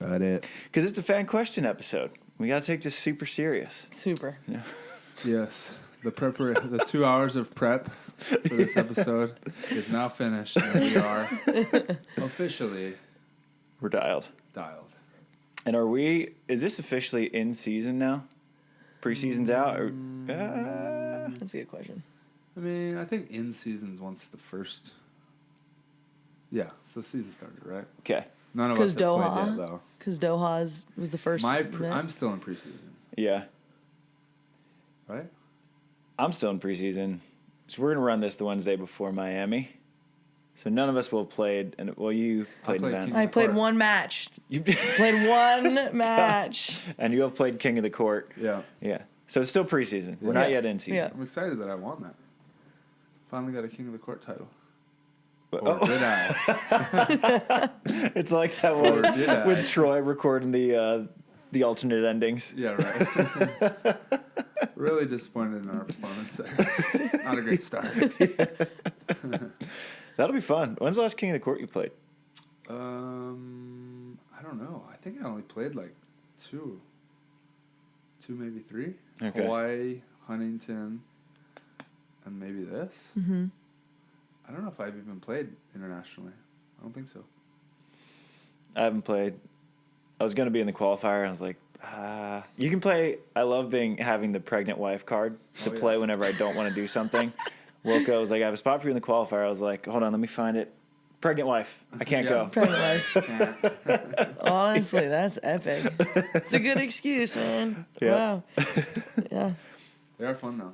Got it. Because it's a fan question episode. We got to take this super serious. Super. Yeah. Yes. The 2 hours of prep for this episode is now finished, and we are officially We're dialed. And is this officially in season now? Preseason's out? Or, That's a good question. I mean, I think in seasons once the first. Yeah, so season started, right? Okay. None of us have played yet, though. Because Doha was the first. I'm still in preseason. Yeah. Right? I'm still in preseason. So we're going to run this the Wednesday before Miami. So none of us will have played. And well, you played an event. I played one match. You played one match. And you have played King of the Court. Yeah. Yeah. So it's still preseason. We're not yet in season. Yeah. I'm excited that I won that. Finally got a King of the Court title. But, Or did I? It's like that one with Troy recording the alternate endings. Yeah, right. Really disappointed in our performance there. Not a great start. That'll be fun. When's the last King of the Court you played? I don't know. I think I only played like two, maybe three. Okay. Hawaii, Huntington, and maybe this. Mm-hmm. I don't know if I've even played internationally. I don't think so. I haven't played. I was going to be in the qualifier, and I was like, you can play. I love having the pregnant wife card to play whenever I don't want to do something. Wilco was like, I have a spot for you in the qualifier. I was like, hold on, let me find it. Pregnant wife. I can't go. Pregnant wife. Honestly, that's epic. It's a good excuse, man. Yeah. Wow. Yeah. They are fun though.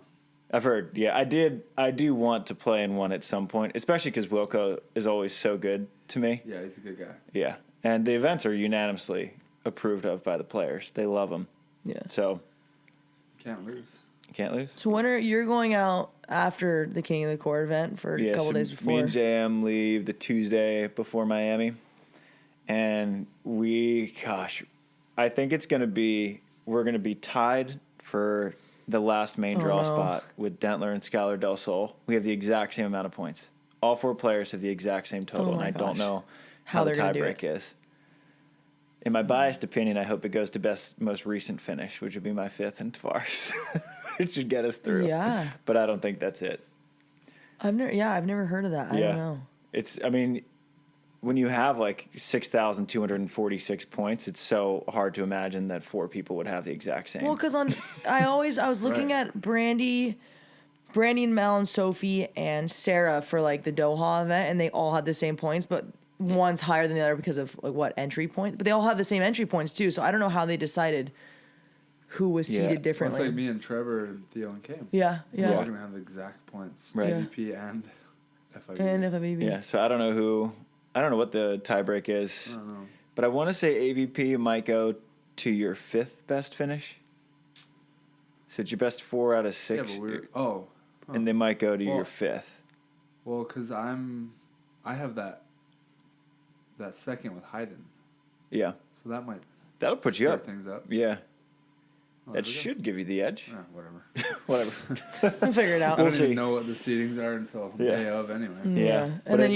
I've heard. Yeah, I do want to play in one at some point, especially because Wilco is always so good to me. Yeah, he's a good guy. Yeah. And the events are unanimously approved of by the players. They love them. Yeah. So. Can't lose. Can't lose. So when you're going out after the King of the Court event for a couple days before? Me and JM leave the Tuesday before Miami. And I think we're going to be tied for the last main draw spot with Dentler and Skylar Del Sol. We have the exact same amount of points. All four players have the exact same total, and I don't know how the tiebreak is. In my biased opinion, I hope it goes to most recent finish, which would be my fifth and Tavares. It should get us through. Yeah. But I don't think that's it. I've never heard of that. I don't know. When you have like 6,246 points, it's so hard to imagine that four people would have the exact same. Well, because I was looking at Brandy and Mel and Sophie and Sarah for like the Doha event, and they all had the same points, but one's higher than the other because of like entry point. But they all have the same entry points too, so I don't know how they decided who was seeded differently. Well, it's like me and Trevor and Theo and Cam. Yeah. We're all gonna have exact points. Right. AVP and FIVB. And FIVB. Yeah. So I don't know what the tiebreak is. I don't know. But I want to say AVP might go to your fifth best finish. So it's your best 4 out of 6. Yeah, but and they might go to your fifth. Well, because I have that second with Hayden. Yeah. So that'll put you up. Things up. Yeah. Oh, that should give you the edge. Whatever. We'll figure it out. I don't even know what the seedings are until day of anyway. Yeah. And then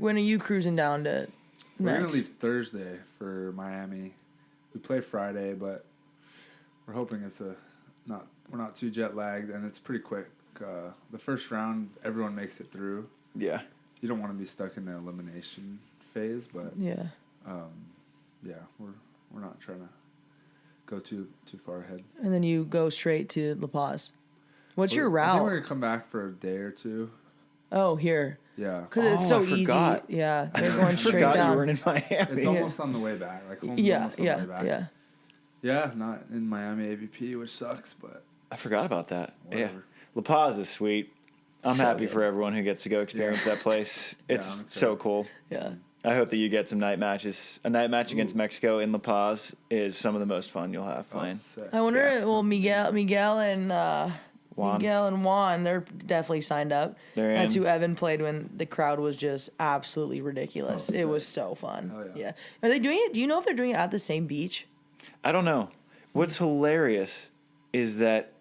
when are you cruising down to We're going to leave Thursday for Miami. We play Friday, but we're hoping we're not too jet lagged, and it's pretty quick. The first round, everyone makes it through. Yeah. You don't want to be stuck in the elimination phase, but yeah, we're not trying to go too far ahead. And then you go straight to La Paz. What's your route? I think we're gonna come back for a day or two. Oh, here. Yeah. Because it's so easy. Yeah, they're going straight down. You weren't in Miami. It's almost on the way back. Like almost on the way back. Yeah. Yeah, not in Miami AVP, which sucks, but I forgot about that. Whatever. Yeah. La Paz is sweet. I'm So happy good. for everyone who gets to go experience that place. It's so cool. Yeah. I hope that you get some night matches. A night match against Mexico in La Paz is some of the most fun you'll have playing. I wonder. Well, Miguel and Juan, they're definitely signed up. That's who Evan played when the crowd was just absolutely ridiculous. It was so fun. Oh, yeah. Are they doing it? Do you know if they're doing it at the same beach? I don't know. What's hilarious is that.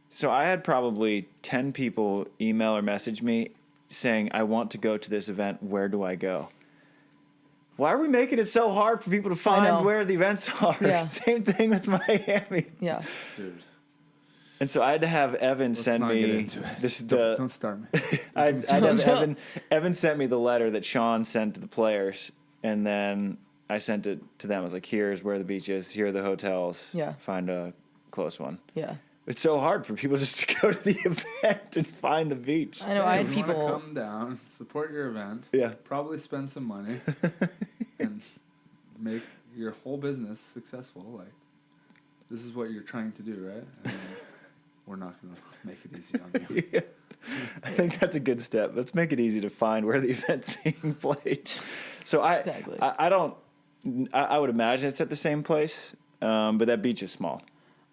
So I had probably 10 people email or message me saying, I want to go to this event. Where do I go? why are we making it so hard for people to find where the events are? Yeah. Same thing with Miami. Yeah. Dude. And so I had to have Evan send me. Get into it. This is Don't start me. I'd have Evan sent me the letter that Sean sent to the players, and then I sent it to them. I was like, here's where the beach is. Here are the hotels. Yeah. Find a close one. Yeah. It's so hard for people just to go to the event and find the beach. I know. I had you people want to come down, support your event. Yeah. Probably spend some money and make your whole business successful. Like, this is what you're trying to do, right? And we're not going to make it easy on you. Yeah. I think that's a good step. Let's make it easy to find where the event's being played. So I would imagine it's at the same place, but that beach is small.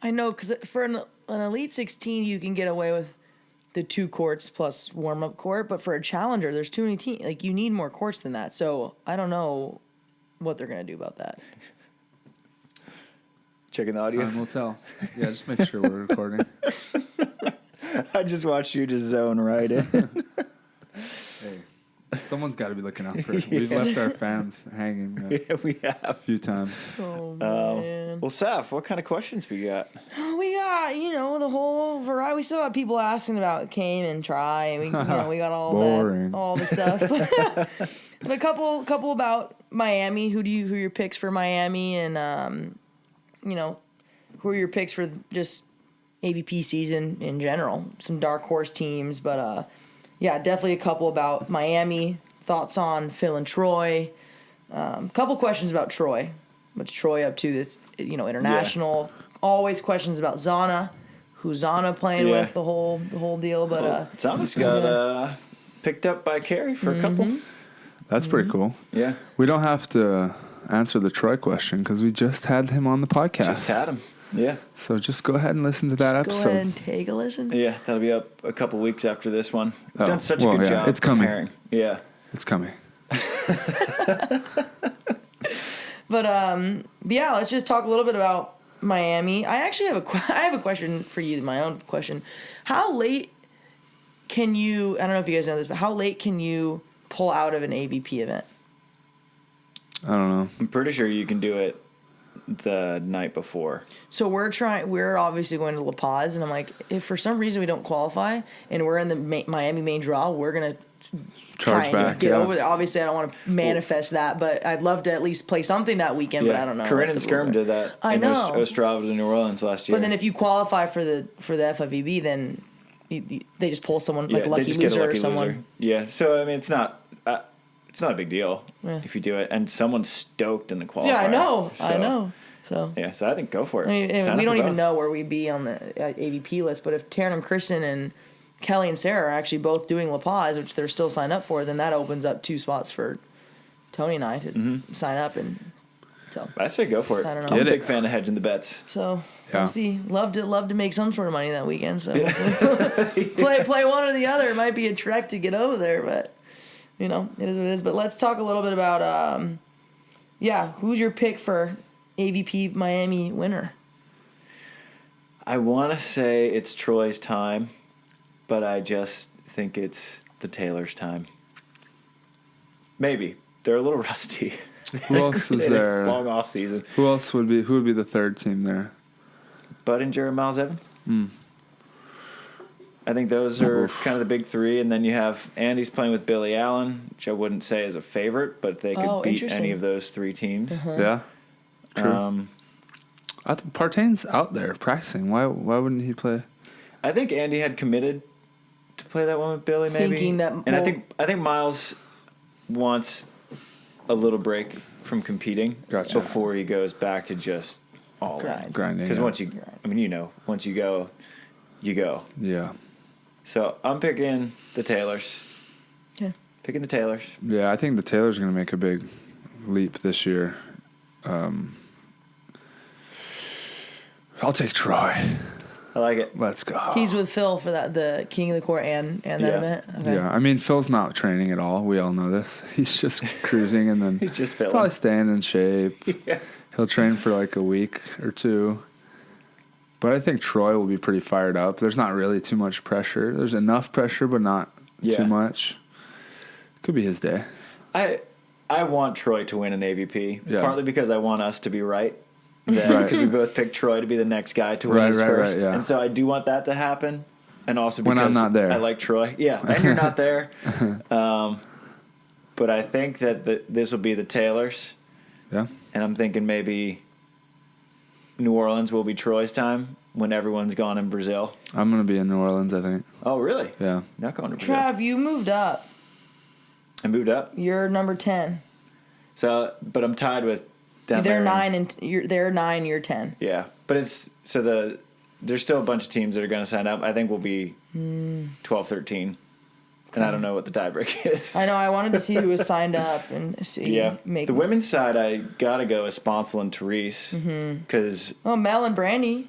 I know, because for an Elite 16, you can get away with the 2 courts plus warm-up court, but for a challenger, there's too many teams. Like, you need more courts than that. So I don't know what they're going to do about that. Checking the audio. Time will tell. Yeah, just make sure we're recording. I just watched you just zone right in. Hey, someone's got to be looking out for it. We've left our fans hanging Yeah, we a have. few times. Oh, man. Well, Saf, what kind of questions we got? We got, the whole variety. We still got people asking about Came and Try. And we got all the stuff. But a couple about Miami. Who are your picks for Miami? And, who are your picks for just AVP season in general? Some dark horse teams. But, definitely a couple about Miami. Thoughts on Phil and Troy. Couple questions about Troy. What's Troy up to? That's international. Yeah. Always questions about Zana. Who's Zana playing with? The whole deal. But Zana's got picked up by Carrie for a couple. That's pretty cool. Yeah. We don't have to answer the Troy question because we just had him on the podcast. Just had him. Yeah. So just go ahead and listen to that episode. Go ahead and take a listen. Yeah, that'll be up a couple weeks after this one. We've done such a good job. It's coming. Preparing. Yeah. It's coming. But let's just talk a little bit about Miami. I actually have a question for you, my own question. How late can you, I don't know if you guys know this, but how late can you pull out of an AVP event? I don't know. I'm pretty sure you can do it the night before. So we're obviously going to La Paz, and I'm like, if for some reason we don't qualify and we're in the Miami main draw, we're going to charge back, get over there. Obviously, I don't want to manifest that, but I'd love to at least play something that weekend. But I don't know. Corinne and Skirm did that. I know. Ostrava to New Orleans last year. But then if you qualify for the FIVB, then they just pull someone like a they lucky just loser get a lucky or someone. Loser. Yeah. So I mean, it's not a big deal if you do it, and someone's stoked in the qualifier. Yeah, I know. So yeah, so I think go for it. I mean, we don't even know where we'd be on the AVP list, but if Taryn and Kristen and Kelly and Sarah are actually both doing La Paz, which they're still signed up for, then that opens up 2 spots for Tony and I to sign up. And so I say go for it. I don't know. I'm a big fan of hedging the bets. So we'll see. Love to make some sort of money that weekend. So Yeah. play one or the other. It might be a trek to get over there, but it is what it is. But let's talk a little bit about who's your pick for AVP Miami winner? I want to say it's Troy's time, but I just think it's the Taylor's time. Maybe. They're a little rusty. Who else is there? Long off season. Who would be the third team there? Budinger and Miles Evans. I think those are kind of the big 3, and then you have Andy's playing with Billy Allen, which I wouldn't say is a favorite, but they could beat any of those 3 teams. Yeah. True. I think Partain's out there practicing. Why wouldn't he play? I think Andy had committed to play that one with Billy, maybe. Thinking that, and I think Miles wants a little break from competing before he goes back to just all grinding. Because once you go, you go. Yeah. So I'm picking the Taylors. Yeah. Picking the Taylors. Yeah, I think the Taylors are going to make a big leap this year. I'll take Troy. I like it. Let's go. He's with Phil for the King of the Court and that event. Okay. Yeah, I mean Phil's not training at all. We all know this. He's just cruising and then he's just filling. Probably staying in shape. Yeah. He'll train for like a week or 2. But I think Troy will be pretty fired up. There's not really too much pressure. There's enough pressure, but not too much. Could be his day. I want Troy to win an AVP, Yeah. partly because I want us to be right. Right. Because we both picked Troy to be the next guy to win his first. Yeah. And so I do want that to happen. And also When I'm because not there. I like Troy. Yeah, and you're not there. But I think that this will be the Taylors. Yeah. And I'm thinking maybe New Orleans will be Troy's time when everyone's gone in Brazil. I'm going to be in New Orleans, I think. Oh, really? Yeah. Not going to Brazil. Trav, you moved up. I moved up. You're number 10. So, but I'm tied with down They're there. 9 and they're 9. You're 10. Yeah, but there's still a bunch of teams that are going to sign up. I think we'll be 12, 13. And I don't know what the tiebreak is. I know. I wanted to see who was signed up and see. Yeah. Make The women's side, I got to go with Sponsel and Therese. Because, Oh, Mel and Brandy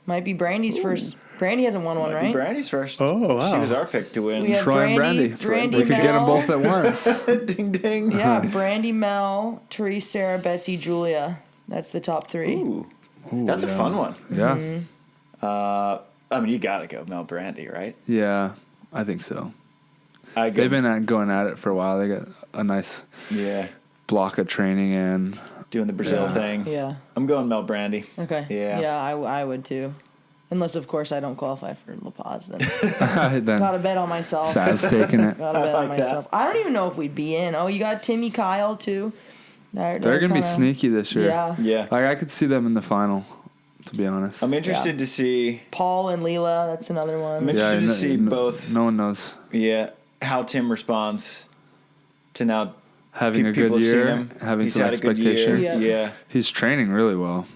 might be Brandy's first. Brandy hasn't won one, might be right? Brandy's first. Oh, wow. She was our pick to win. We have Troy and Brandy, Brandy. Brandy, We could get them Mel. both at once. Ding, ding. Yeah, Brandy, Mel, Therese, Sarah, Betsy, Julia. That's the top 3. Ooh. Ooh, That's a yeah. fun one. Yeah. I mean, you got to go Mel Brandy, right? Yeah, I think so. I go, They've been going at it for a while. They got a nice yeah, block of training in. doing the Brazil Yeah. thing. Yeah. I'm going Mel Brandy. Okay. Yeah. Yeah, I would too. Unless, of course, I don't qualify for La Paz. Then Then gotta bet on myself. Sav's taking it. Gotta bet I on like that. myself. I don't even know if we'd be in. Oh, you got Timmy, Kyle too. They're going to be sneaky this year. Yeah. Yeah. Like, I could see them in the final, to be honest. I'm interested to see. Paul and Leela. That's another one. I'm interested to see both. No one knows. Yeah, how Tim responds to now Having a people good have seen year, him. having He's some had a good expectation. year. Yeah. Yeah. He's training really well.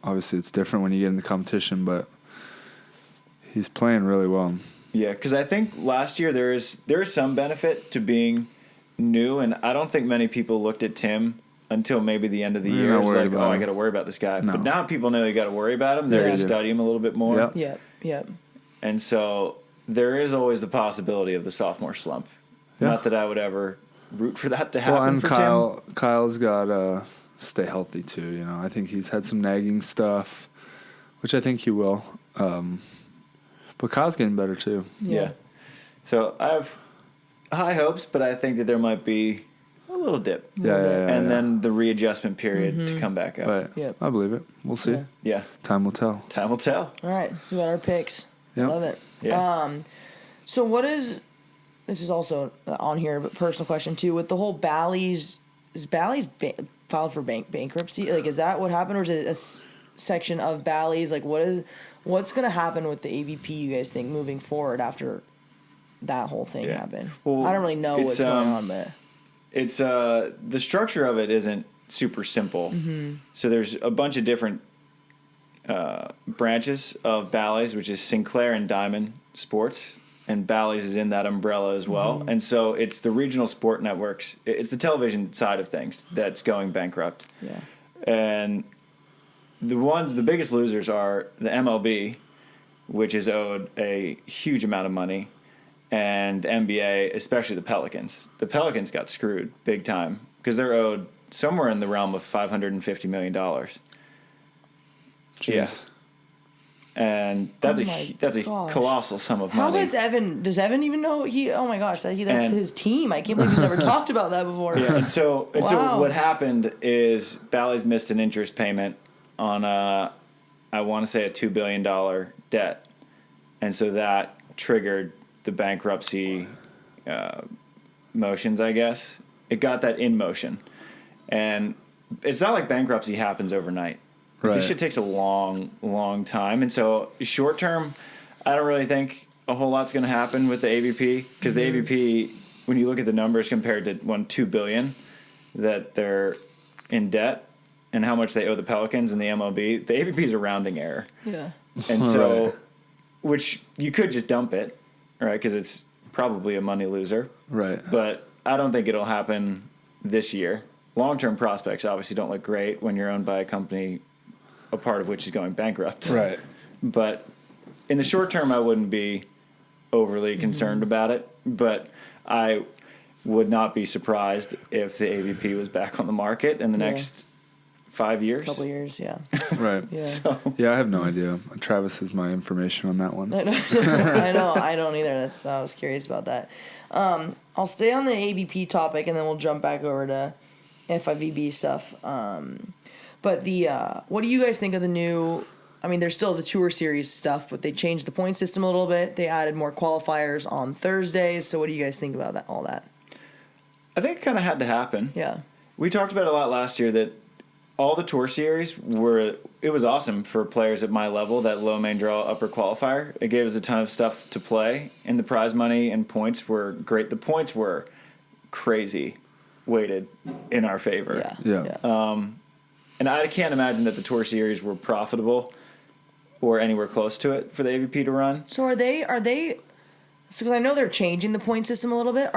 Obviously, it's different when you get in the competition, but he's playing really well. Yeah, because I think last year there is some benefit to being new, and I don't think many people looked at Tim until maybe the end of the You're year. not It's worried like, about I him. got to worry about this guy. No. But now people know they got to worry about him. They're Yeah. going to study him a little bit more. Yep. Yep. And so there is always the possibility of the sophomore slump. Yeah. Not that I would ever root for that to happen Well, and for Kyle's got to stay healthy too. You know, I think he's had some nagging stuff, which I think he will. But Kyle's getting better too. Tim. Yeah. So I have high hopes, but I think that there might be a little dip. Yeah, And then the readjustment period to come back up. But Yep. I believe it. We'll see. Yeah. Yeah. Time will tell. Time will tell. All right. So we got our picks. Yep. Love it. Yeah. So what is? This is also on here, but personal question too. With the whole Bally's, is Bally's filed for bankruptcy? Like, is that what happened, or is it a section of Bally's? Like, what's going to happen with the AVP? You guys think moving forward after that whole thing Yeah. happened? Well, I don't really know what's it's, going on, but It's the structure of it isn't super simple. So there's a bunch of different branches of Bally's, which is Sinclair and Diamond Sports, and Bally's is in that umbrella as well. And so it's the regional sport networks. It's the television side of things that's going bankrupt. yeah, And the biggest losers are the MLB, which is owed a huge amount of money, and the NBA, especially the Pelicans. The Pelicans got screwed big time because they're owed somewhere in the realm of $550 million. Jeez. Yeah. And that's Oh a my that's a gosh. colossal sum of how money. is Evan? Does Evan even know he? Oh my gosh, that's And- his team. I can't believe he's never talked about that before. Yeah, and so Wow. what happened is Bally's missed an interest payment on I want to say a $2 billion debt, and so that triggered the bankruptcy motions. I guess it got that in motion, and it's not like bankruptcy happens overnight. Right. This shit takes a long, long time, and so short term, I don't really think a whole lot's going to happen with the AVP because the AVP, when you look at the numbers compared to $2 billion that they're in debt and how much they owe the Pelicans and the MLB, the AVP is a rounding error, Yeah. and so, Right. which you could just dump it, right? Because it's probably a money loser, Right. but I don't think it'll happen this year. Long-term prospects obviously don't look great when you're owned by a company, a part of which is going bankrupt. Right. But in the short term, I wouldn't be overly concerned about it. But I would not be surprised if the AVP was back on the market in the Yeah. next 5 years. Couple years, yeah. Right. Yeah. So, Yeah, I have no idea. Travis has my information on that one. I know. I don't either. I was curious about that. I'll stay on the AVP topic, and then we'll jump back over to FIVB stuff. But what do you guys think of the new? I mean, there's still the Tour Series stuff, but they changed the point system a little bit. They added more qualifiers on Thursdays. So, what do you guys think about that? All that? I think it kind of had to happen. Yeah. We talked about it a lot last year that all the Tour Series it was awesome for players at my level, that low main draw upper qualifier. It gave us a ton of stuff to play, and the prize money and points were great. The points were crazy weighted in our favor. Yeah. And I can't imagine that the Tour Series were profitable or anywhere close to it for the AVP to run. So are they? So 'cause I know they're changing the point system a little bit.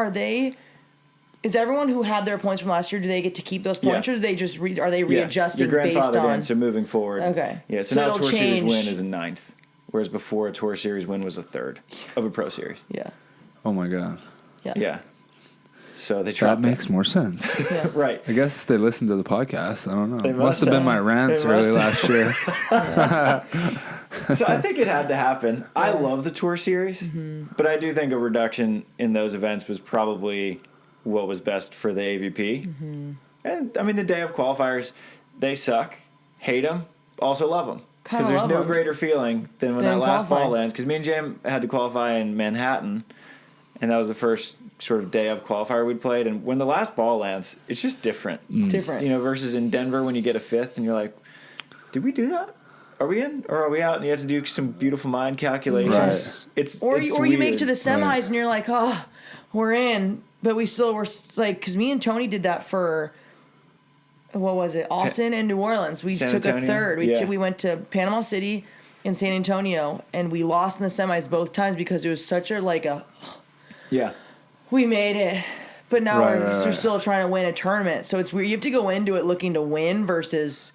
Is everyone who had their points from last year, do they get to keep those points, or do they just are they readjusting You're based on? in, so moving forward. Okay. Yeah. So, So now a it'll Tour Series change. win is a 9th, whereas before a Tour Series win was a 3rd of a Pro Series. Yeah. Oh my god. Yeah. Yeah. So they That dropped makes more sense. Yeah. right. I guess they listened to the podcast. I don't know. They Must have been my rants They early must last year. So I think it had to happen. I love the Tour Series, but I do think a reduction in those events was probably what was best for the AVP. And I mean, the day of qualifiers, they suck, hate them, also love them. Because there's no greater feeling than when that last ball lands. Because me and Jam had to qualify in Manhattan, and that was the first sort of day of qualifier we'd played. And when the last ball lands, it's just different. It's different. You know, versus in Denver when you get a 5th and you're like, did we do that? Are we in or are we out? And you have to do some beautiful mind calculations. Right. It's Or it's you make weird. to the semis Right. and you're like, oh, we're in, but we still were like, because me and Tony did that for, what was it, Austin and New Orleans. We San took a Antonio? third. Yeah. We went to Panama City and San Antonio, and we lost in the semis both times because it was such a Yeah. we made it. But now Right, we're, right, we're right. still trying to win a tournament. So it's weird. You have to go into it looking to win versus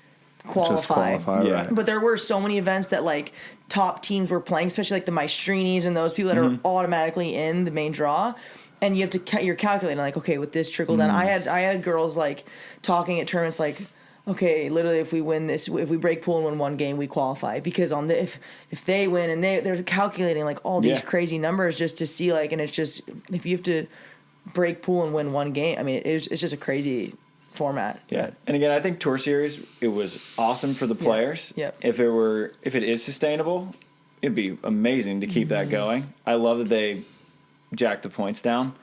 qualify. Just qualify, Yeah. right. But there were so many events that like top teams were playing, especially like the Maestrinis and those people that are automatically in the main draw. And you have to you're calculating like, okay, with this trickle down. I had girls like talking at tournaments like, okay, literally if we win this, if we break pool and win one game, we qualify, because on the if they win, and they're calculating like all these Yeah. crazy numbers just to see like, and it's just if you have to break pool and win one game, I mean it's just a crazy format. Yeah. And again, I think Tour Series, it was awesome for the players. Yep. If it is sustainable, it'd be amazing to keep that going. I love that they jacked the points down,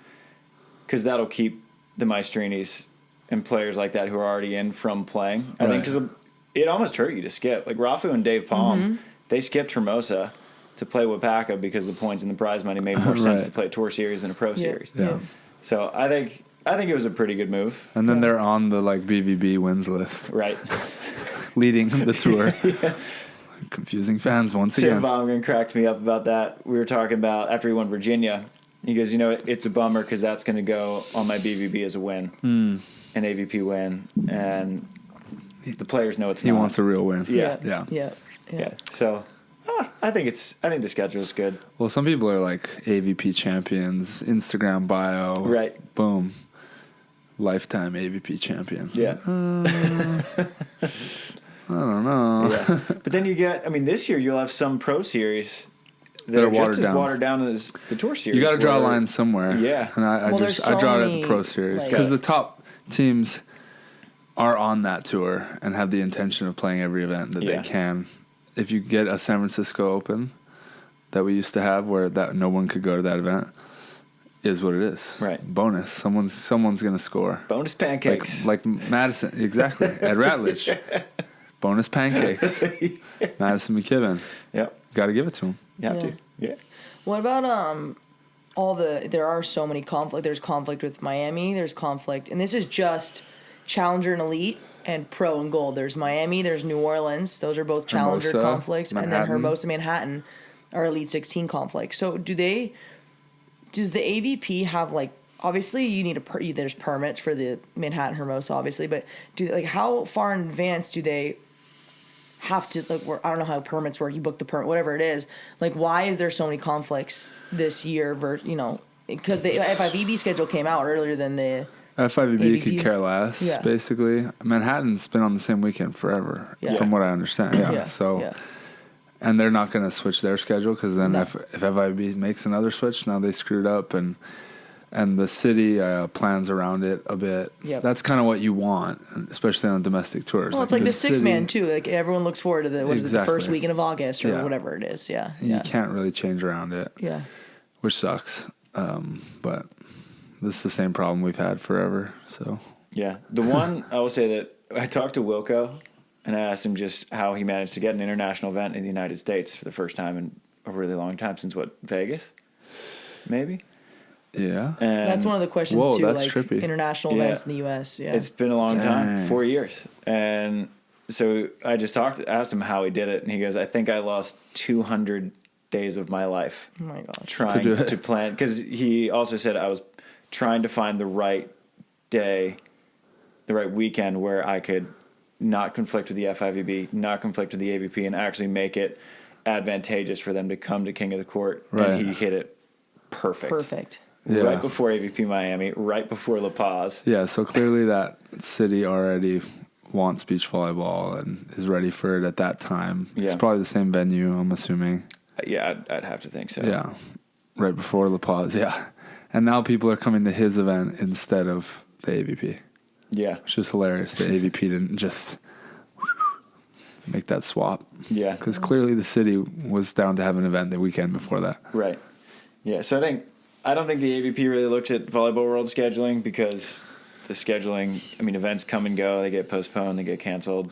because that'll keep the Maestrinis and players like that who are already in from playing. I think Right. because it almost hurt you to skip. Like Rafu and Dave Palm, they skipped Hermosa to play Wapaka because the points and the prize money made more sense Right. to play a Tour Series than a Pro Series. Yeah. So I think it was a pretty good move. And then they're on the like BVB wins list, Right. leading the tour. Confusing fans once Tim again. Baumgren cracked me up about that. We were talking about after he won Virginia. He goes, it's a bummer because that's going to go on my BVB as a win, an AVP win, and the players know it's He not. wants a real win. Yeah. Yeah. So I think the schedule is good. Well, some people are like AVP champions, Instagram bio. Right. Boom. Lifetime AVP champion. Yeah. I don't know. Yeah. But then you get, this year you'll have some Pro Series that That are are just watered as down. watered down as the Tour Series. You got to draw a where- line somewhere. Yeah. And I Well, there's I so draw it at many, the Pro Series like- because the top teams are on that tour and have the intention of playing every event that Yeah. they can. If you get a San Francisco Open that we used to have where that no one could go to that event, is what it is. Right. Bonus. Someone's going to score. Bonus pancakes. Like Madison. Exactly. At Ratledge. Bonus pancakes. Madison McKibben. Yep. Got to give it to him. You have Yeah. to. Yeah. What about there are so many conflict. There's conflict with Miami. There's conflict, and this is just Challenger and Elite and Pro and Gold. There's Miami. There's New Orleans. Those are both Challenger Hermosa, conflicts, and then Manhattan. Hermosa, Manhattan are Elite 16 conflicts. So does the AVP have like? Obviously, you need there's permits for the Manhattan Hermosa, obviously, but how far in advance do they have to I don't know how permits work. You book the permit, whatever it is. Like, why is there so many conflicts this year? Because the FIVB schedule came out earlier than the FIVB could AVP. care less, Yeah. basically. Manhattan's been on the same weekend forever, Yeah. from what I understand. Yeah. So, yeah. and they're not going to switch their schedule because then No. if FIVB makes another switch, now they screwed up and the city plans around it a bit. Yep. That's kind of what you want, especially on domestic tours. Well, it's like the city, 6-man too. Like everyone looks forward to the the Exactly. first weekend of August or Yeah. whatever it is. Yeah. You can't really change around it, Yeah. which sucks. But this is the same problem we've had forever. So Yeah. The one, I will say that I talked to Wilco and I asked him just how he managed to get an international event in the United States for the first time in a really long time, since what, Vegas? Maybe? yeah, And That's one of the questions Whoa, too. that's Like trippy. international Yeah. events in the U.S. Yeah. It's been a long time, Dang. 4 years. And so I just asked him how he did it. And he goes, I think I lost 200 days of my life Oh my gosh. trying do it. to plan. Because he also said I was trying to find the right day, the right weekend where I could not conflict with the FIVB, not conflict with the AVP, and actually make it advantageous for them to come to King of the Court. Right. And he hit it perfect. Perfect. Yeah. Right before AVP Miami, right before La Paz. yeah. So clearly that city already wants beach volleyball and is ready for it at that time. It's Yeah. probably the same venue, I'm assuming. Yeah, I'd have to think so. Yeah, right before La Paz. Yeah, and now people are coming to his event instead of the AVP, Yeah. which is hilarious. The AVP didn't just make that swap Yeah. because clearly the city was down to have an event the weekend before that. Right. Yeah. So I don't think the AVP really looks at Volleyball World scheduling, because the scheduling, I mean, events come and go, they get postponed, they get canceled.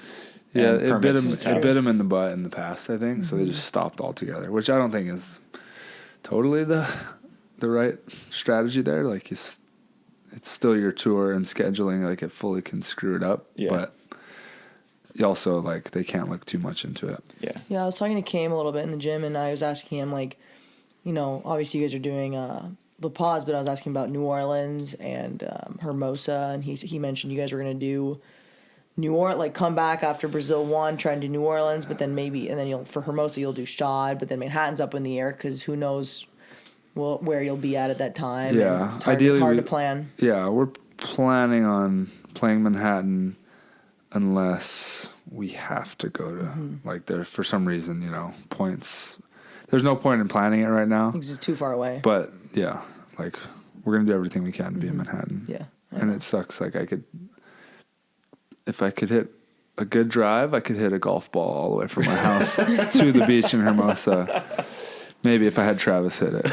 Yeah, and permits is tough. it bit him in the butt in the past, I think. So they just stopped altogether, which I don't think is totally the right strategy there. Like it's still your tour, and scheduling like it fully can screw it up. Yeah. But you also like they can't look too much into it. Yeah. Yeah, I was talking to Cam a little bit in the gym, and I was asking him, like, you know, obviously you guys are doing La Paz, but I was asking about New Orleans and Hermosa, and he mentioned you guys were going to do New Orleans, like come back after Brazil won, try and do New Orleans, but then and then for Hermosa you'll do Shad, but then Manhattan's up in the air because who knows where you'll be at that time. Yeah, and it's hard, ideally hard we- to plan. Yeah, we're planning on playing Manhattan unless we have to go to like there for some reason, points. There's no point in planning it right now. Because it's too far away. But yeah, like we're gonna do everything we can to be in Manhattan. Yeah, And it sucks. Like if I could hit a good drive, I could hit a golf ball all the way from my house to the beach in Hermosa. Maybe if I had Travis hit it.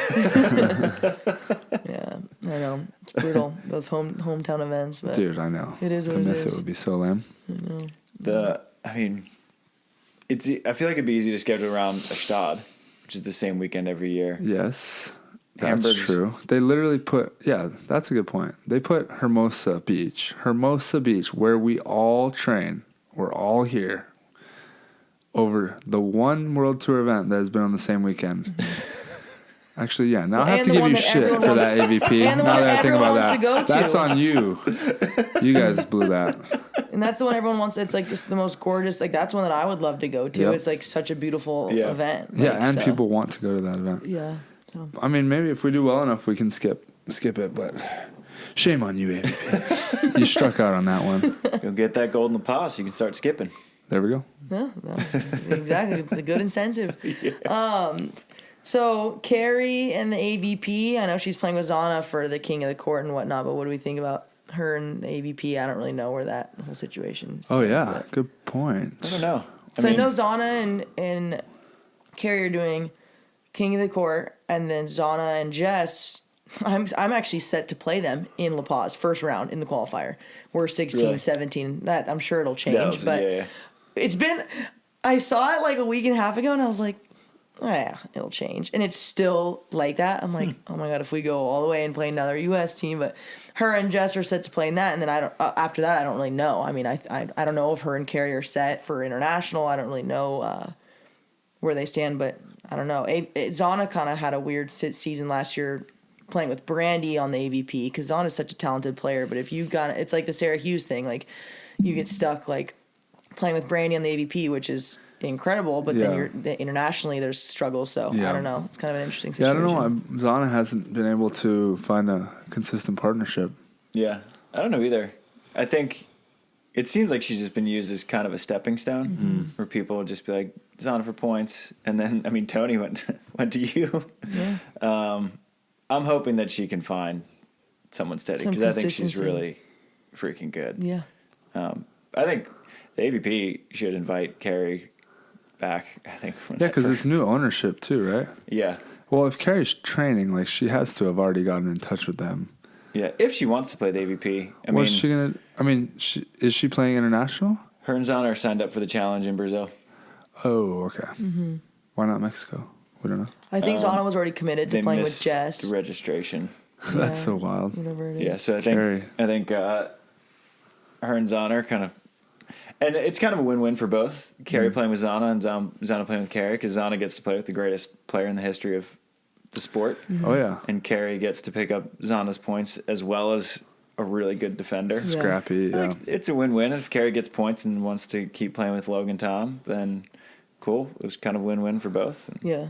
yeah, I know it's brutal those hometown events, but Dude, I know. It is to what it miss it is. would be so lame. I mean, I feel like it'd be easy to schedule around a Stad, which is the same weekend every year. Yes. That's Hamburg's- true. They literally that's a good point. They put Hermosa Beach, where we all train. We're all here over the one World Tour event that has been on the same weekend. Actually, yeah. Now I have and to the give one you that shit everyone for wants- that AVP. and the Now one that I think everyone about wants that, to go to. that's on you. You guys blew that. And that's the one everyone wants. It's like it's the most gorgeous. Like that's one that I would love to go to. Yep. It's like such a beautiful Yeah. event. Yeah, Like, and so- people want to go to that event. Yeah. So. I mean, maybe if we do well enough, we can skip it. But shame on you, AVP. You struck out on that one. You'll get that golden La Paz, you can start skipping. There we go. Yeah, no, exactly. It's a good incentive. So Carrie and the AVP, I know she's playing with Zana for the King of the Court and whatnot, but what do we think about her and the AVP? I don't really know where that whole situation stands. Oh yeah, but- good point. I don't know. So I know Zana and Carrie are doing King of the Court, and then Zana and Jess. I'm actually set to play them in La Paz, first round in the qualifier. We're 16, Really? 17. That I'm sure it'll change, That was- but yeah. it's been. I saw it like a week and a half ago, and I was like, oh, yeah, it'll change, and it's still like that. I'm like, oh my god, if we go all the way and play another U.S. team, but her and Jess are set to play in that, and then I don't. After that, I don't really know. I mean, I don't know if her and Carrie are set for international. I don't really know where they stand, but I don't know. Zana kind of had a weird season last year playing with Brandy on the AVP because Zana's such a talented player. But if you got, it's like the Sarah Hughes thing. Like you get stuck like playing with Brandy on the AVP, which is incredible. But Yeah. then internationally there's struggles. So Yeah. I don't know. It's kind of an interesting Yeah, I situation. don't know. Zana hasn't been able to find a consistent partnership. Yeah. I don't know either. I think it seems like she's just been used as kind of a stepping stone where people will just be like, Zana for points. And then, I mean, Tony went to you. Yeah. I'm hoping that she can find someone steady because I think she's really freaking good. Yeah. I think the AVP should invite Carrie back, I think. Yeah, because it's new ownership too, right? Yeah. Well, if Carrie's training, like, she has to have already gotten in touch with them. Yeah, if she wants to play the AVP. What's she gonna? I mean, is she playing international? Her and Zana are signed up for the challenge in Brazil. Oh, okay. Mm-hmm. Why not Mexico? We don't know. I think Zana was already committed to playing with Jess. The registration. That's so wild. Whatever it is. Yeah, so I Carrie. think her and Zana are kind of, and it's kind of a win-win for both. Carrie playing with Zana and Zana playing with Carrie because Zana gets to play with the greatest player in the history of the sport. Oh yeah. And Carrie gets to pick up Zana's points as well as a really good defender. Yeah. Scrappy. I Yeah. think it's a win-win. If Carrie gets points and wants to keep playing with Logan Tom, then cool. It was kind of win-win for both. Yeah.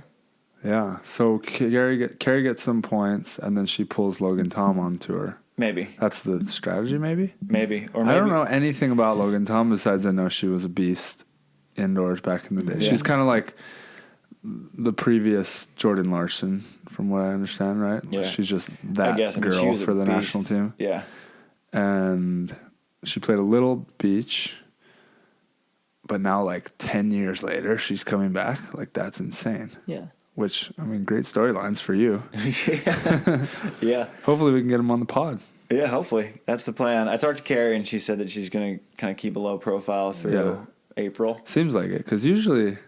Yeah. So Carrie gets some points, and then she pulls Logan Tom on tour. Maybe. That's the strategy, maybe. Or maybe. I don't know anything about Logan Tom besides I know she was a beast indoors back in the day. Yeah. She's kind of like the previous Jordan Larson, from what I understand, right? Yeah. She's just I that guess. I mean, she girl was a for the beast. national team. Yeah. And she played a little beach, but now, like, 10 years later, she's coming back. Like, that's insane. Yeah. Which, I mean, great storylines for you. Yeah. Hopefully we can get him on the pod. Yeah, hopefully. That's the plan. I talked to Carrie, and she said that she's going to kind of keep a low profile through April. Seems like it, because usually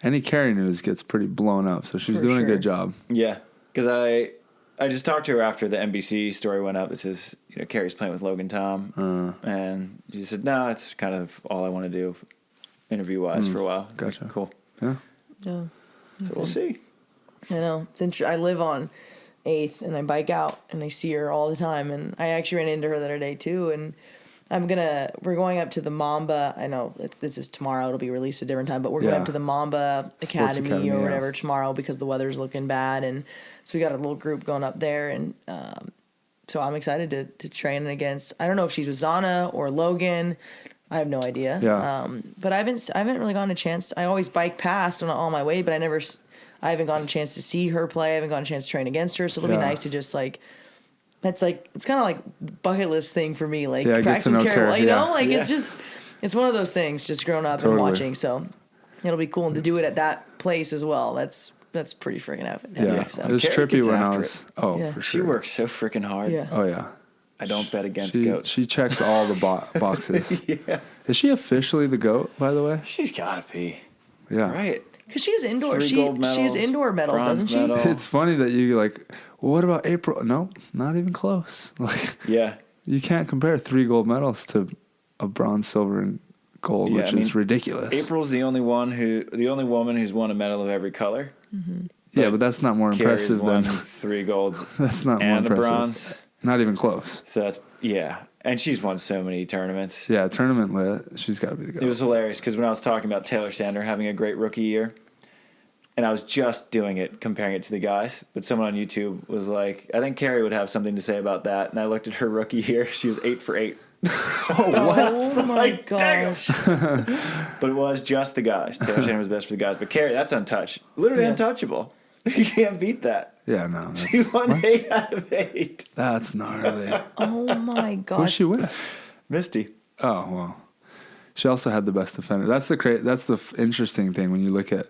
any Carrie news gets pretty blown up, so she's doing a good job. Yeah, because I just talked to her after the NBC story went up. It says, Carrie's playing with Logan Tom. And she said, no, it's kind of all I want to do interview-wise for a while. Gotcha. Cool. Yeah. Yeah. So we'll see. I know. It's interesting. I live on 8th, and I bike out, and I see her all the time. And I actually ran into her the other day, too. And we're going up to the Mamba. I know this is tomorrow. It'll be released at a different time, but we're going up to the Mamba Academy or whatever tomorrow because the weather's looking bad. And so we got a little group going up there. And so I'm excited to train against, I don't know if she's with Zana or Logan. I have no idea. Yeah. But I haven't really gotten a chance. I always bike past on all my way, but I haven't gotten a chance to see her play. I haven't gotten a chance to train against her. So it'll be nice to just it's kind of like bucket list thing for me. Like practice with Carrie, it's one of those things just growing up and watching. So it'll be cool. And to do it at that place as well. That's pretty freaking epic. Yeah. So. It was Carrie trippy gets when I after was, it. for sure. She works so freaking hard. Yeah. Oh, yeah. I don't bet against goats. She checks all the boxes. Yeah. Is she officially the GOAT, by the way? She's got to be. Yeah. Right. Because she has indoor. 3 She gold has medals, indoor medals, bronze doesn't she? medal. It's funny that you well, what about April? Nope, not even close. Like, Yeah. you can't compare 3 gold medals to a bronze, silver, and gold, which is ridiculous. April's the only woman who's won a medal of every color. Mm-hmm. Yeah, but that's not more Carrie's impressive won than 3 golds that's not more and a impressive. bronze. Not even close. So that's and she's won so many tournaments. Yeah, tournament lit. She's got to be the GOAT. It was hilarious because when I was talking about Taylor Sander having a great rookie year, and I was just comparing it to the guys, but someone on YouTube was like, I think Carrie would have something to say about that. And I looked at her rookie year. She was 8 for 8. Oh my gosh. But it was just the guys. Taylor Sander was best for the guys. But Carrie, that's untouched. Literally untouchable. You can't beat that. Yeah, no. She won 8 out of 8. That's gnarly. Oh my gosh. Who's she with? Misty. Oh, well. She also had the best defender. That's the interesting thing when you look at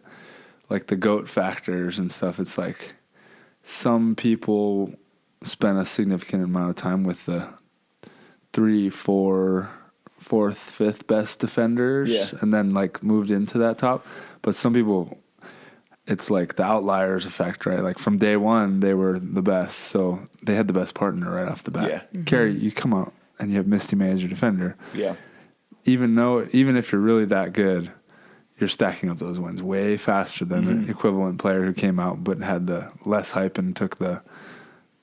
like the GOAT factors and stuff. It's like some people spend a significant amount of time with the 3, 4, 4th, 5th best defenders and then like moved into that top. But some people, it's like the outliers effect, right? Like from day one, they were the best. So they had the best partner right off the bat. Yeah. Mm-hmm. Carrie, you come out and you have Misty May as your defender. Yeah. Even if you're really that good, you're stacking up those wins way faster than the equivalent player who came out but had the less hype and took the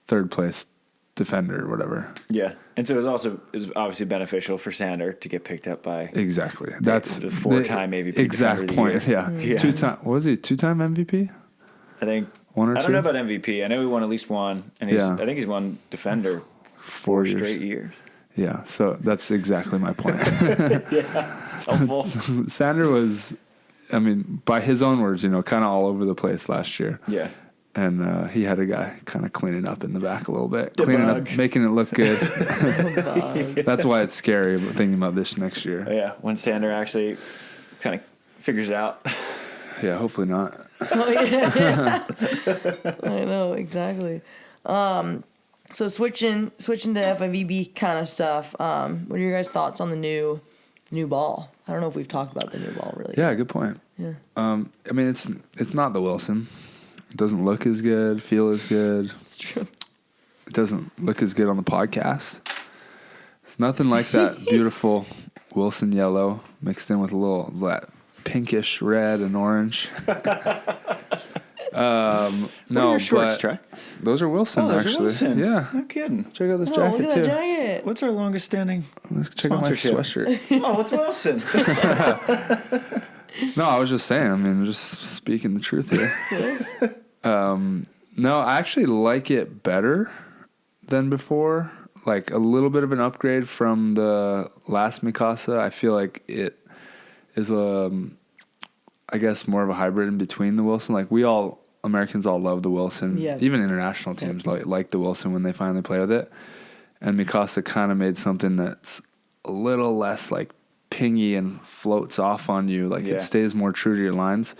3rd place defender or whatever. Yeah. And so it was obviously beneficial for Sander to get picked up by Exactly. That's the 4-time AVP exact defender point. of the year. Yeah. 2-time. What was he? 2-time MVP? I think 1 or 2. I don't know about MVP. I know he won at least one, and I think he's won defender 4 years. straight years. Yeah, so that's exactly my point. Yeah, it's helpful. Sander was, I mean, by his own words, you know, kind of all over the place last year. Yeah. And he had a guy kind of cleaning up in the back a little bit, The cleaning bug. up, making it look good. Bug. That's why it's scary thinking about this next year. Yeah, when Sander actually kind of figures it out. Yeah, hopefully not. Oh yeah. I know exactly. So switching to FIVB kind of stuff. What are your guys' thoughts on the new ball? I don't know if we've talked about the new ball really. Yeah, good point. Yeah. I mean, it's not the Wilson. It doesn't look as good, feel as good. It's true. It doesn't look as good on the podcast. It's nothing like that beautiful Wilson yellow mixed in with a little that pinkish red and orange. No, your shorts, but Trey? those are Wilson, Those actually. are Wilson. Yeah. No kidding. Check out this Oh, jacket look at too. that jacket. What's our longest standing? Let's check out my Sponsorship. sweatshirt. Oh, it's Wilson. No, I was just saying. I mean, just speaking the truth here. No, I actually like it better than before. Like a little bit of an upgrade from the last Mikasa. I feel like it is I guess more of a hybrid in between the Wilson. Like Americans all love the Wilson. Yeah. Even international teams like the Wilson when they finally play with it. And Mikasa kind of made something that's a little less like pingy and floats off on you. Like Yeah. it stays more true to your lines,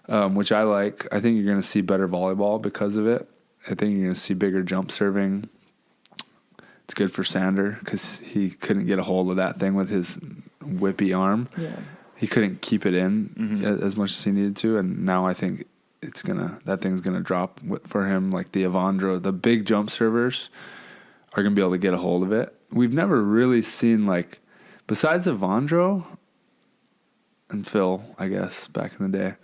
which I like. I think you're going to see better volleyball because of it. I think you're going to see bigger jump serving. It's good for Sander because he couldn't get a hold of that thing with his whippy arm. Yeah. He couldn't keep it in as much as he needed to, and now I think that thing's gonna drop for him. Like the Evandro, the big jump servers are gonna be able to get a hold of it. We've never really seen, like, besides Evandro and Phil, I guess back in the day,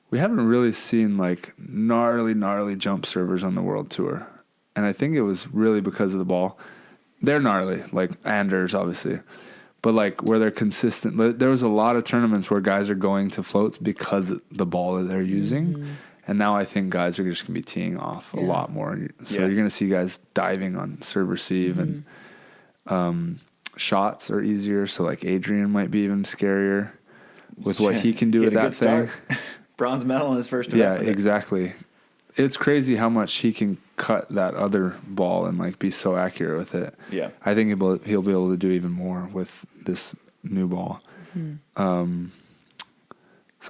we haven't really seen like gnarly jump servers on the World Tour. And I think it was really because of the ball. They're gnarly, like Anders, obviously. But, like, where they're consistent. There was a lot of tournaments where guys are going to floats because of the ball that they're using. Mm-hmm. And now I think guys are just going to be teeing off a lot more. So you're going to see guys diving on serve receive. And shots are easier. So, like, Adrian might be even scarier with what he can do with that thing. Bronze medal in his first event. Yeah, exactly. It's crazy how much he can cut that other ball and like be so accurate with it. Yeah, I think he'll be able to do even more with this new ball. So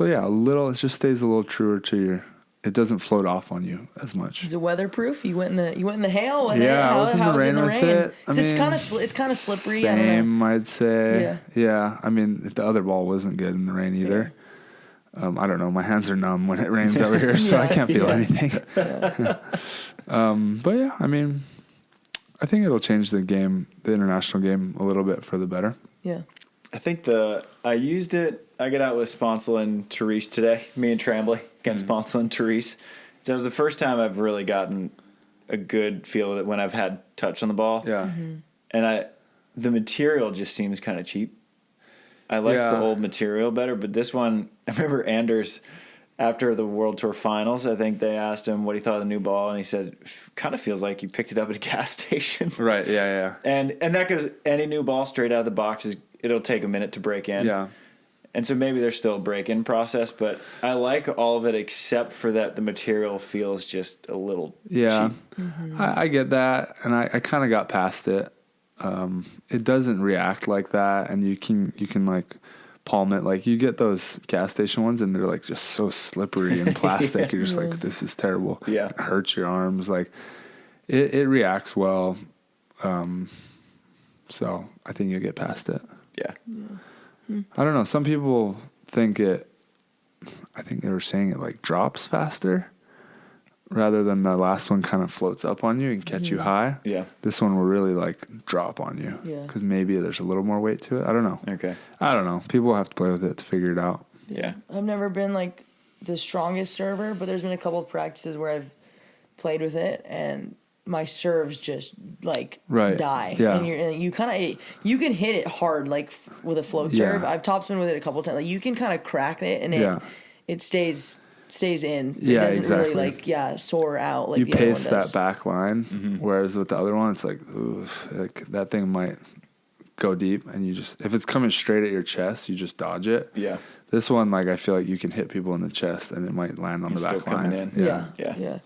yeah, it just stays a little truer to your. It doesn't float off on you as much. Is it weatherproof? You went in the hail. Yeah, I was in the rain with it. It's kind of slippery. Same, I'd say. Yeah. Yeah. I mean, the other ball wasn't good in the rain either. I don't know. My hands are numb when it rains over here, so I can't feel anything. But yeah, I mean, I think it'll change the international game a little bit for the better. Yeah. I think I used it. I got out with Sponsel and Therese today. Me and Tremblay against Sponsel and Therese. So it was the first time I've really gotten a good feel with it when I've had touch on the ball. Yeah. And the material just seems kind of cheap. I like the old material better, but this one, I remember Anders, after the World Tour Finals, I think they asked him what he thought of the new ball, and he said, kind of feels like you picked it up at a gas station. Right, yeah. And that goes, any new ball straight out of the box, it'll take a minute to break in. Yeah. And so maybe there's still a break-in process, but I like all of it except for that the material feels just a little cheap. I get that, and I kind of got past it. It doesn't react like that, and you can like palm it. Like you get those gas station ones, and they're like just so slippery and plastic. You're just like, this is terrible. Yeah, it hurts your arms. Like it reacts well. So I think you'll get past it. Yeah. I don't know. Some people think it. I think they were saying it like drops faster, rather than the last one kind of floats up on you and catch you high. Yeah. This one will really like drop on you. Yeah. Because maybe there's a little more weight to it. I don't know. Okay. I don't know. People have to play with it to figure it out. Yeah. I've never been like the strongest server, but there's been a couple of practices where I've played with it and my serves just like die. Yeah. And you kind of you can hit it hard like with a float serve. I've topspin with it a couple of times. Like you can kind of crack it and it stays in. It doesn't really like soar out like you the other one pace does. that back line, whereas with the other one it's like, oof, like that thing might go deep, and if it's coming straight at your chest, you just dodge it. Yeah. This one, like, I feel like you can hit people in the chest, and it might land on the Still back line. coming in. Yeah.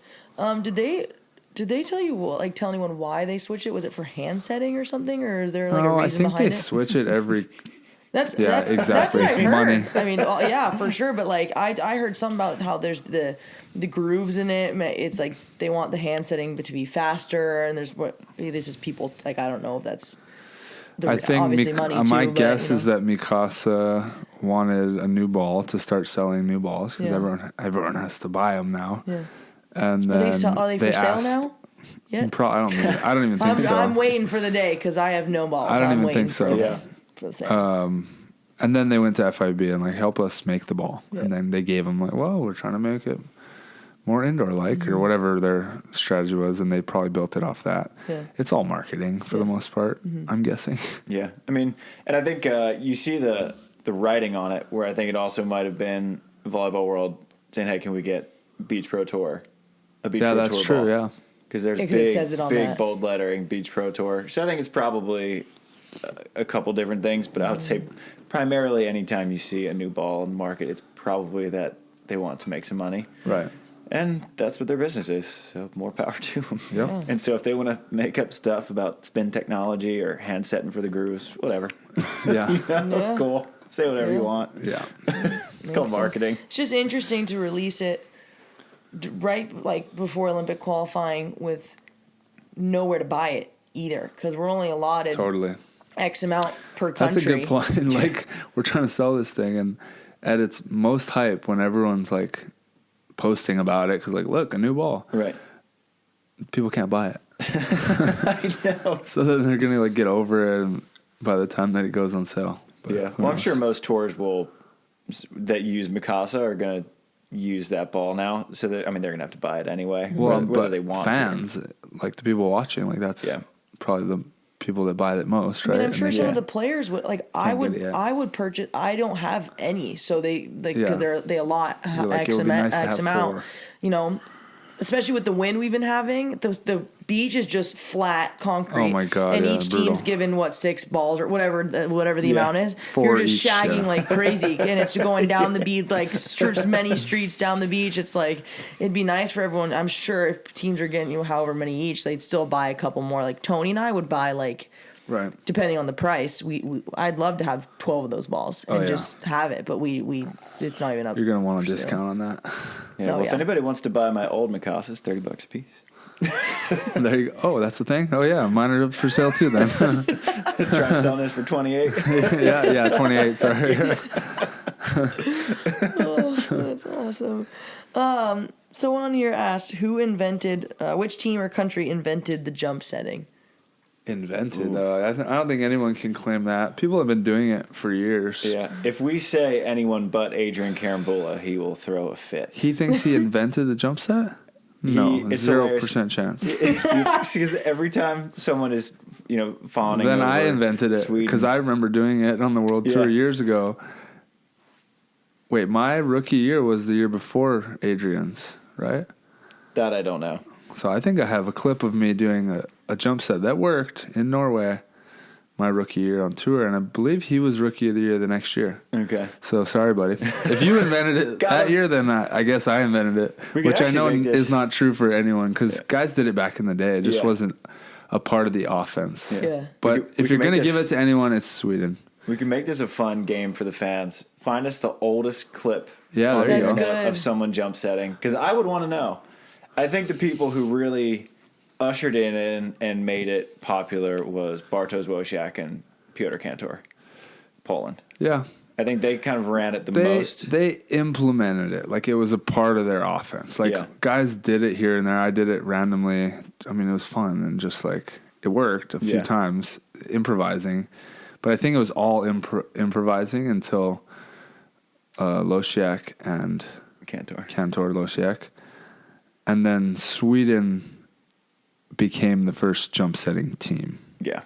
Did they tell you tell anyone why they switched it? Was it for hand setting or something, or is there like a I reason think behind they it? switch it every. That's exactly. That's what I heard. Money. I mean, yeah, for sure. But like, I heard something about how there's the grooves in it. It's like they want the hand setting to be faster, and this is people like I don't know if that's. I think obviously money too, my but, guess is that Mikasa wanted a new ball to start selling new balls because everyone has to buy them now. Yeah. And then Are they for sale now? Yeah. I don't even think so. I'm waiting for the day because I have no balls. I don't I'm even waiting think so. Yeah. For the sale. And then they went to FIB and like help us make the ball, and then they gave them like, well, we're trying to make it more indoor like or whatever their strategy was, and they probably built it off that. Yeah. It's all marketing for the most part, I'm guessing. Yeah. I mean, and I think you see the writing on it where I think it also might have been Volleyball World saying, hey, can we get Beach Pro Tour? A Beach Pro Tour that's true, ball. yeah. Because there's 'cause it says it on big that. bold lettering, Beach Pro Tour. So I think it's probably a couple different things, but I would say primarily anytime you see a new ball in the market, it's probably that they want to make some money. Right. And that's what their business is, so more power to them. Yep. Yeah. And so if they want to make up stuff about spin technology or hand setting for the grooves, whatever. Yeah. Yeah. Cool. Say whatever you Yeah. want. Yeah. It's called marketing. It's just interesting to release it right like before Olympic qualifying with nowhere to buy it either because we're only allotted Totally. X amount per country. That's a good point. Like, we're trying to sell this thing, and at its most hype, when everyone's like posting about it, because like, look, a new ball, Right. people can't buy it. I know. So then they're gonna like get over it, and by the time that it goes on sale. But Yeah. who Well, I'm knows? sure most tours that use Mikasa are going to use that ball now. So that, I mean, they're going to have to buy it anyway. Well, whether but they want fans, like the people watching, like that's Yeah. probably the people that buy it most, I right? mean, I'm sure And some they- of the players would like. Can't get it yet. I would purchase. I don't have any, so they like because Yeah. they allot You're like, it X would be amount. nice to X have amount. 4. You know, especially with the wind we've been having, the beach is just flat concrete. Oh my God, And yeah, each brutal. team's given 6 balls or whatever the Yeah. amount is. 4 You're just each, shagging yeah. like crazy, and it's going down the beach like many streets down the beach. It's like it'd be nice for everyone. I'm sure if teams are getting however many each, they'd still buy a couple more. Like Tony and I would buy like. Right. Depending on the price, I'd love to have 12 of those balls and yeah. just have it, but we it's not even up. You're gonna want a for sale. discount on that. Yeah. Oh, Well, if yeah. anybody wants to buy my old Mikasas, $30 a piece. There you go. Oh, that's the thing. Oh yeah, mine are up for sale too. Then. Try selling this for 28. yeah, 28. Sorry. Oh, that's awesome. So on here asked, which team or country invented the jump setting? Invented. I don't think anyone can claim that. People have been doing it for years. Yeah. If we say anyone but Adrian Karambula, he will throw a fit. He thinks he invented the jump set? No, It's 0% chance. Because every time someone is, fawning Then I over invented it Sweden. because I remember doing it on the World Tour Yeah. years ago. Wait, my rookie year was the year before Adrian's, right? That I don't know. So I think I have a clip of me doing a jump set that worked in Norway my rookie year on tour, and I believe he was rookie of the year the next year. Okay. So sorry, buddy. If you invented it Got that him. year, then I guess I invented it, We could which I know actually make this- is not true for anyone because guys did it back in the day. It just Yeah. wasn't a part of the offense. Yeah. But We could if you're make going to give this- it to anyone, it's Sweden. We can make this a fun game for the fans. Find us the oldest clip Yeah, on there the you go. That's internet good. of someone jump setting. Because I would want to know. I think the people who really ushered in and made it popular was Bartosz Wojciak and Piotr Kantor, Poland. Yeah. I think they kind of ran it the most. They implemented it like it was a part of their offense. Like Yeah. guys did it here and there. I did it randomly. I mean, it was fun and just like it worked a few Yeah. times, improvising. But I think it was all improvising until Losiak and Kantor. Losiak. And then Sweden became the first jump setting team. Yeah.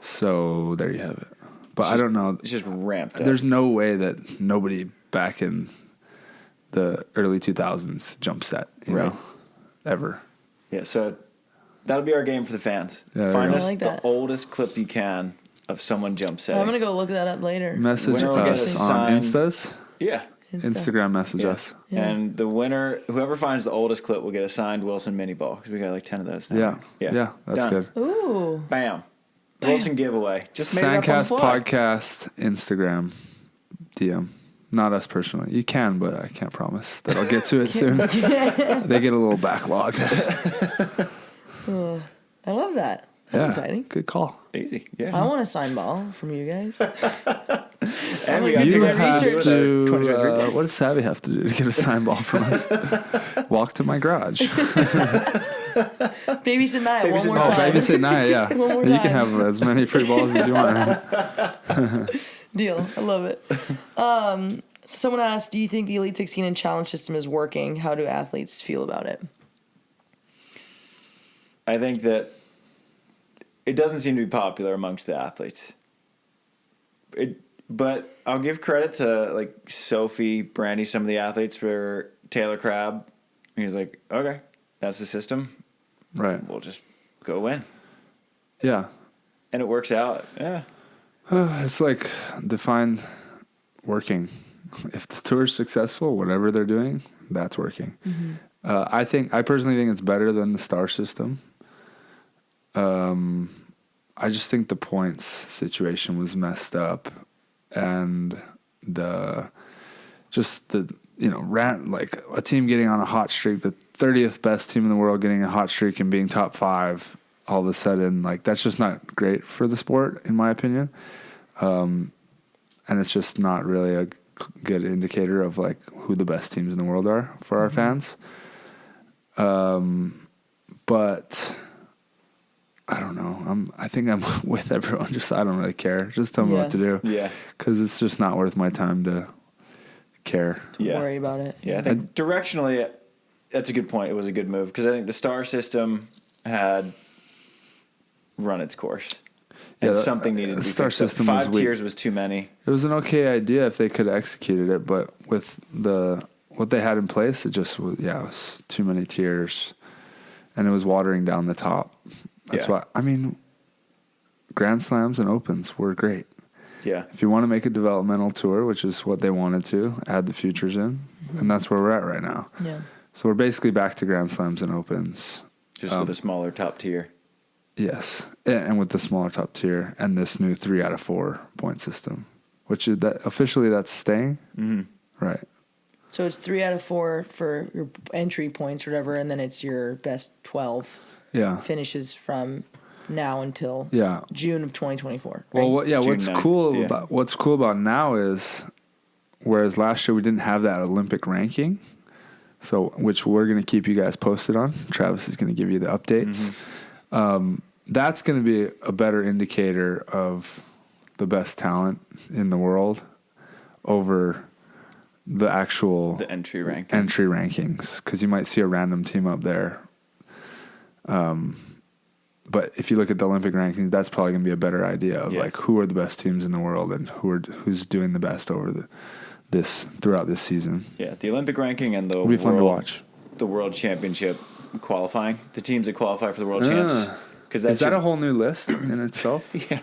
So there you have it. But I don't know. It's just ramped up. There's no way that nobody back in the early 2000s jump set, you Right. know, ever. Yeah, so that'll be our game for the fans. Yeah, there Find you us go. I like the that. oldest clip you can of someone jump setting. I'm gonna go look that up later. Message Winner will get us assigned- on Instas. Yeah. Instagram message us. Yeah. And the winner, whoever finds the oldest clip, will get a signed Wilson mini ball because we got like 10 of those now. Yeah, that's Done. good. Ooh. Bam. Wilson giveaway. Just made it up on the SANDCAST fly. podcast Instagram DM. Not us personally. You can, but I can't promise that I'll get to it soon. They get a little backlogged. I love that. That's exciting. Good call. Easy. Yeah. I want a signed ball from you guys. And we got to You figure out how to have do it with our to. 2023. What does Savvy have to do to get a sign ball from us? Walk to my garage. Babysit Nia one more Oh, time. babysit Nia, yeah. One more You can time. have as many free balls as you want. Deal. I love it. So someone asked, do you think the Elite 16 and challenge system is working? How do athletes feel about it? I think that it doesn't seem to be popular amongst the athletes. But I'll give credit to like Sophie, Brandy, some of the athletes for Taylor Crabb. He was like, okay, that's the system. Right. We'll just go win. Yeah. And it works out. Yeah. It's like define working. If the tour's successful, whatever they're doing, that's working. I personally think it's better than the star system. I just think the points situation was messed up, and like a team getting on a hot streak, the 30th best team in the world getting a hot streak and being top 5 all of a sudden, like that's just not great for the sport, in my opinion. And it's just not really a good indicator of like who the best teams in the world are for our fans. But I don't know. I think I'm with everyone. I don't really care. Just tell me what to do. Yeah. Because it's just not worth my time to care. Yeah. Worry about it. Yeah, I think directionally, that's a good point. It was a good move because I think the star system had run its course. And something needed to be star fixed up. system was 5 weak. tiers was too many. It was an okay idea if they could have executed it, but with what they had in place, it just was, it was too many tiers, and it was watering down the top. That's why, Grand Slams and Opens were great. Yeah. If you want to make a developmental tour, which is what they wanted to, add the futures in, and that's where we're at right now. Yeah. So we're basically back to Grand Slams and Opens. Just with a smaller top tier. Yes, and with the smaller top tier and this new 3 out of 4 point system, which is that officially that's staying. Mm-hmm. Right. So it's 3 out of 4 for your entry points or whatever, and then it's your best 12 Yeah. finishes from now until June of 2024. Right? Well, June what's 9th, cool about now is, whereas last year we didn't have that Olympic ranking, so which we're going to keep you guys posted on. Travis is going to give you the updates. That's going to be a better indicator of the best talent in the world over the actual entry rankings, because you might see a random team up there. But if you look at the Olympic rankings, that's probably going to be a better idea of like who are the best teams in the world and who's doing the best over throughout this season. Yeah, the Olympic ranking and It'll be fun to watch. The World Championship qualifying, the teams that qualify for the World Champs. Because is that a whole new list in itself? Yeah,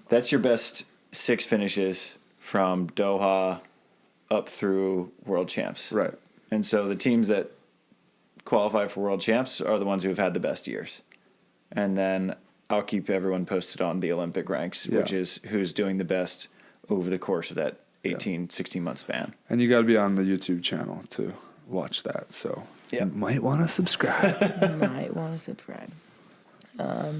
that's your best 6 finishes from Doha up through World Champs. Right. And so the teams that qualify for World Champs are the ones who have had the best years. And then I'll keep everyone posted on the Olympic ranks, which is who's doing the best over the course of that 16-month span. And you got to be on the YouTube channel to watch that. So you might want to subscribe. All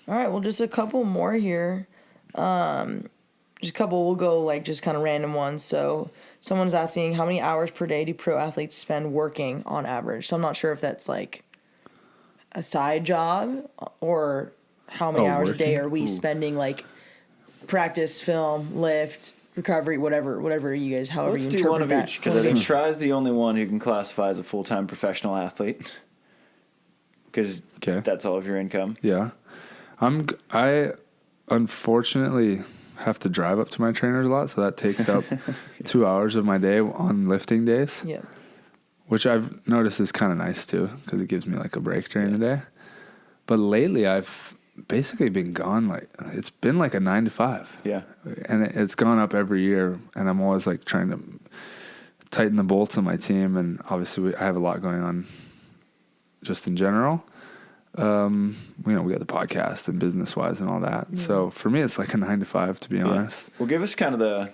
right, well, just a couple more here. Just a couple, we'll go like just kind of random ones. So someone's asking, how many hours per day do pro athletes spend working on average? So I'm not sure if that's like a side job or how many hours a day are we spending like practice, film, lift, recovery, whatever you guys, however Let's you do interpret one of that. each, because I think Try's the only one who can classify as a full-time professional athlete. Because that's all of your income. Yeah. I unfortunately have to drive up to my trainers a lot, so that takes up 2 hours of my day on lifting days. Yeah. Which I've noticed is kind of nice too, because it gives me like a break during the day. But lately I've basically been gone. Like it's been like a 9 to 5. Yeah. And it's gone up every year. And I'm always like trying to tighten the bolts on my team. And obviously I have a lot going on just in general. We got the podcast and business wise and all that. Yeah. So for me, it's like a 9 to 5, to be honest. Well, give us kind of the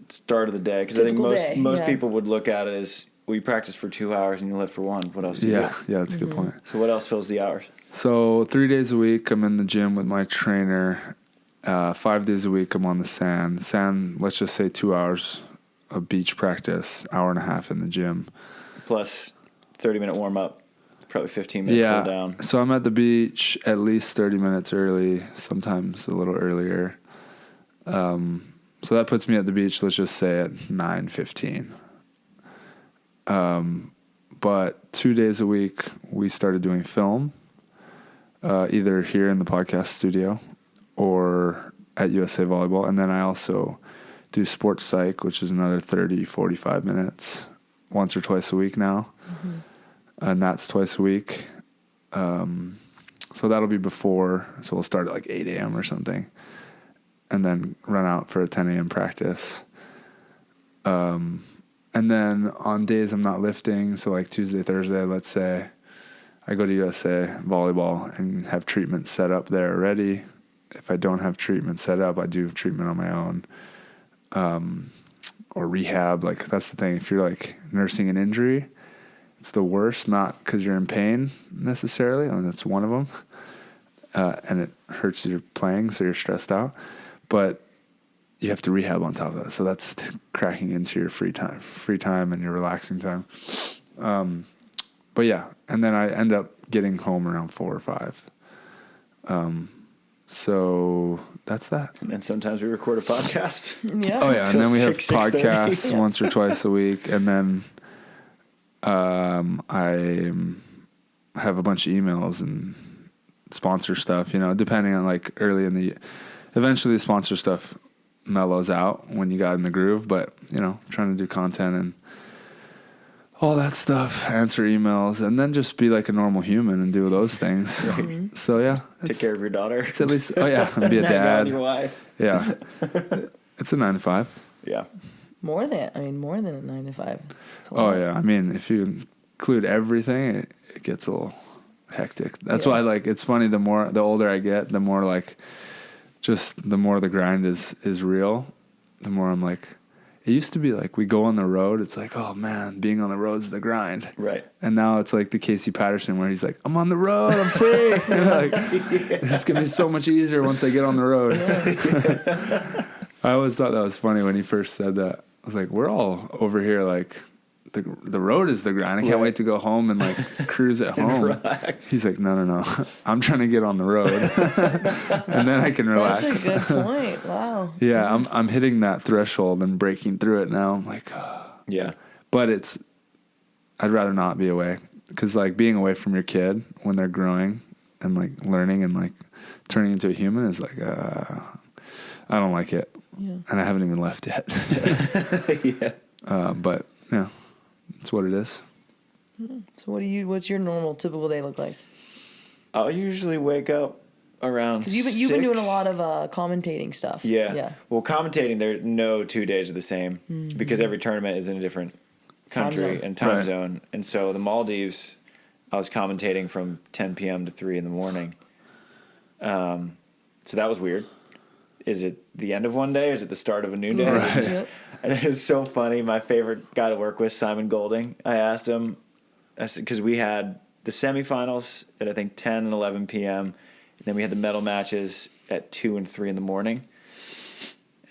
start of the day. Cause I think most people would look at it as, well, you practice for 2 hours and you live for 1. What else do you do? Yeah, that's a good point. So what else fills the hours? So 3 days a week, I'm in the gym with my trainer. 5 days a week, I'm on the sand. Let's just say 2 hours of beach practice, hour and a half in the gym. Plus 30-minute warm-up, probably 15-minute cool down. So I'm at the beach at least 30 minutes early, sometimes a little earlier. So that puts me at the beach, let's just say at 9:15. But 2 days a week, we started doing film, either here in the podcast studio or at USA Volleyball. And then I also do sports psych, which is another 30, 45 minutes once or twice a week now. And that's twice a week. So that'll be before. So we'll start at like 8 a.m. or something and then run out for a 10 a.m. practice. And then on days I'm not lifting, so like Tuesday, Thursday, let's say, I go to USA Volleyball and have treatment set up there already. If I don't have treatment set up, I do treatment on my own. Or rehab, like that's the thing. If you're like nursing an injury, it's the worst, not because you're in pain necessarily. I mean, that's one of them. And it hurts you playing, so you're stressed out. But you have to rehab on top of that. So that's cracking into your free time and your relaxing time. But yeah, and then I end up getting home around 4 or 5. So that's that. And then sometimes we record a podcast. Yeah. Oh yeah, and then we have 6:30. podcasts once or twice a week, and then I have a bunch of emails and sponsor stuff. Depending on like early in the. Eventually, the sponsor stuff mellows out when you got in the groove, but trying to do content and all that stuff, answer emails, and then just be like a normal human and do those things. Right. So yeah, take care of your daughter. It's at least and be a dad. Your wife. Yeah, it's a 9 to 5. Yeah, more than a 9 to 5. Oh yeah, I mean if you include everything, it gets a little hectic. That's why it's funny. The older I get, the more like. Just the more the grind is real, the more I'm like, it used to be like we go on the road. It's like, oh man, being on the road is the grind. Right. And now it's like the Casey Patterson where he's like, I'm on the road, I'm free. It's going to be so much easier once I get on the road. Yeah. I always thought that was funny when he first said that. I was like, we're all over here like, the road is the grind. I can't wait to go home and like cruise at home. Relax. He's like, no. I'm trying to get on the road, and then I can relax. That's a good point. Wow. Yeah, I'm hitting that threshold and breaking through it now. I'm like, yeah. But I'd rather not be away because like being away from your kid when they're growing and like learning and like turning into a human is like, I don't like it. Yeah. And I haven't even left yet. Yeah. But yeah. It's what it is. So what's your normal typical day look like? I'll usually wake up around 6. Because you've been doing a lot of commentating stuff. Yeah. Well, commentating, there no 2 days are the same because every tournament is in a different country and time zone. And so the Maldives, I was commentating from 10 p.m. to 3 in the morning. So that was weird. Is it the end of one day or is it the start of a new day? Right. Yep. And it was so funny. My favorite guy to work with, Simon Golding, I asked him, because we had the semifinals at I think 10 and 11 p.m. And then we had the medal matches at 2 and 3 in the morning.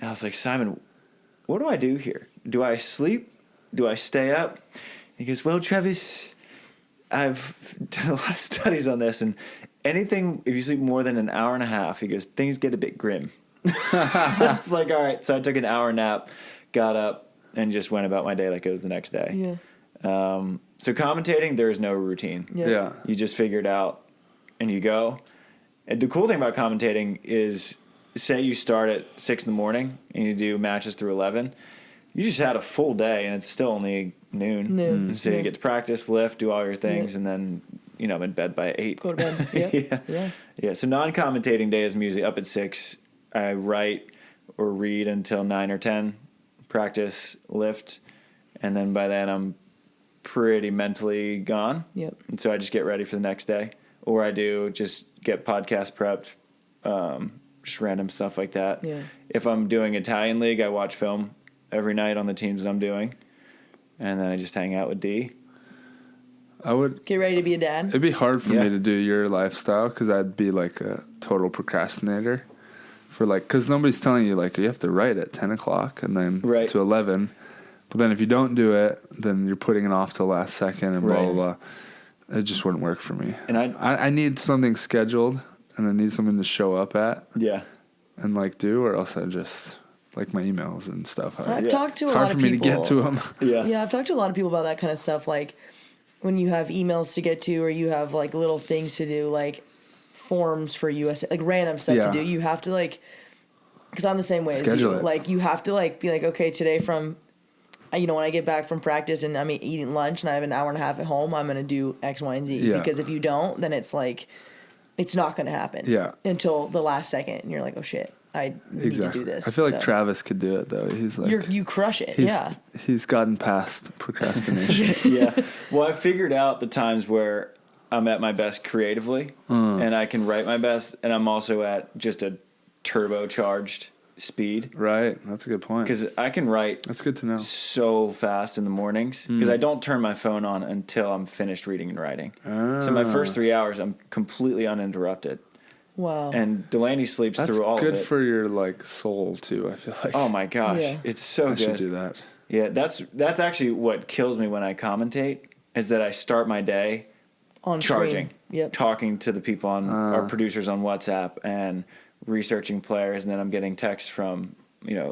And I was like, Simon, what do I do here? Do I sleep? Do I stay up? He goes, well, Travis, I've done a lot of studies on this, and anything, if you sleep more than an hour and a half, he goes, things get a bit grim. I was like, all right. So I took an hour nap, got up, and just went about my day like it was the next day. Yeah. So commentating, there is no routine. Yeah. You just figure it out, and you go. And the cool thing about commentating is, say you start at 6 in the morning, and you do matches through 11. You just had a full day, and it's still only noon. So you get to practice, lift, do all your things, and then I'm in bed by 8. Go to bed. Yep. Yeah. Yeah. So non-commentating day is I'm usually up at 6. I write or read until 9 or 10, practice, lift, and then by then I'm pretty mentally gone. Yep. And so I just get ready for the next day. Or I do just get podcast prepped, just random stuff like that. Yeah. If I'm doing Italian League, I watch film every night on the teams that I'm doing. And then I just hang out with D. I would Get ready to be a dad. It'd be hard for Yeah. me to do your lifestyle because I'd be like a total procrastinator. Because nobody's telling you like you have to write at 10 o'clock and then Right. to 11. But then if you don't do it, then you're putting it off till last second and blah Right. blah blah. It just wouldn't work for me. And I need something scheduled and I need something to show up at yeah. and like do, or else I just like my emails and stuff. I've talked to It's a hard lot for of me people. to get to them. Yeah. Yeah, I've talked to a lot of people about that kind of stuff. Like when you have emails to get to, or you have like little things to do, like forms for USA, like random stuff Yeah. to do. You have to like, because I'm the same way as Schedule you. it. Like you have to like be like, okay, today from, when I get back from practice and I'm eating lunch and I have an hour and a half at home, I'm gonna do X, Y, and Z. Yeah. Because if you don't, then it's like, it's not gonna happen. Yeah. Until the last second, and you're like, oh shit, I need Exactly. to do this. I feel like So Travis could do it though. He's like you crush it. he's, Yeah. He's gotten past procrastination. Yeah. Well, I figured out the times where I'm at my best creatively and I can write my best, and I'm also at just a turbocharged speed. Right. That's a good point. Because I can write That's good to know. so fast in the mornings because I don't turn my phone on until I'm finished reading and writing. So my first 3 hours, I'm completely uninterrupted. Wow. And Delaney sleeps That's through all good of it. for your like soul too. I feel like. Oh my gosh, Yeah. it's so I good. should do that. Yeah, that's actually what kills me when I commentate is that I start my day On charging, screen. Yep. talking to the people on our producers on WhatsApp and researching players, and then I'm getting texts from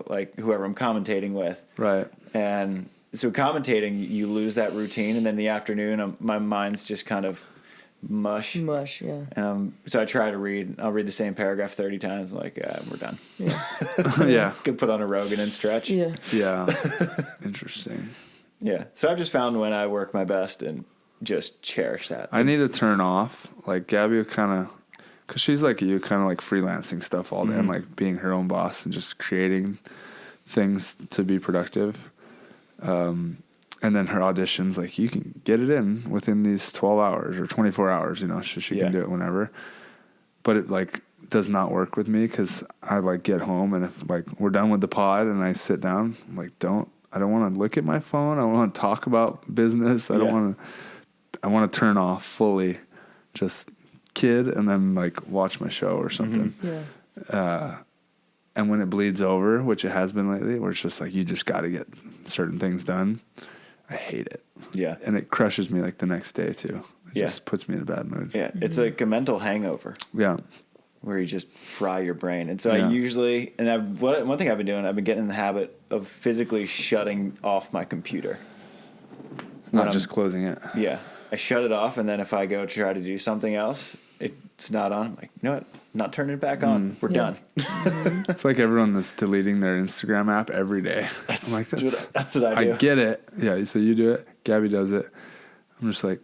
like whoever I'm commentating with, Right. and so commentating you lose that routine, and then in the afternoon my mind's just kind of mush. Mush, yeah. So I try to read. I'll read the same paragraph 30 times. I'm like, we're done. Yeah. Yeah. Let's go put on a Rogan and stretch. Yeah. Yeah. Interesting. Yeah. So I've just found when I work my best and just cherish that. I need to turn off. Like Gabby kind of, because she's like you, kind of like freelancing stuff all day and like being her own boss and just creating things to be productive. And then her auditions, like you can get it in within these 12 hours or 24 hours, so she Yeah. can do it whenever. But it like does not work with me because I like get home and if like we're done with the pod and I sit down, I'm like I don't want to look at my phone. I want to talk about business. I want to turn off fully, just kid and then like watch my show or something. Yeah. And when it bleeds over, which it has been lately, where it's just like you just got to get certain things done, I hate it. Yeah. And it crushes me like the next day too. It Yeah. just puts me in a bad mood. Yeah. It's like a mental hangover Yeah. where you just fry your brain. And so Yeah. I usually, and one thing I've been doing, I've been getting in the habit of physically shutting off my computer. Not just closing it. Yeah. I shut it off, and then if I go try to do something else, it's not on. I'm like, you know what? Not turning it back on. We're done. It's like everyone that's deleting their Instagram app every day. That's, I'm like, that's what I do. I get it. Yeah. So you do it. Gabby does it. I'm just like,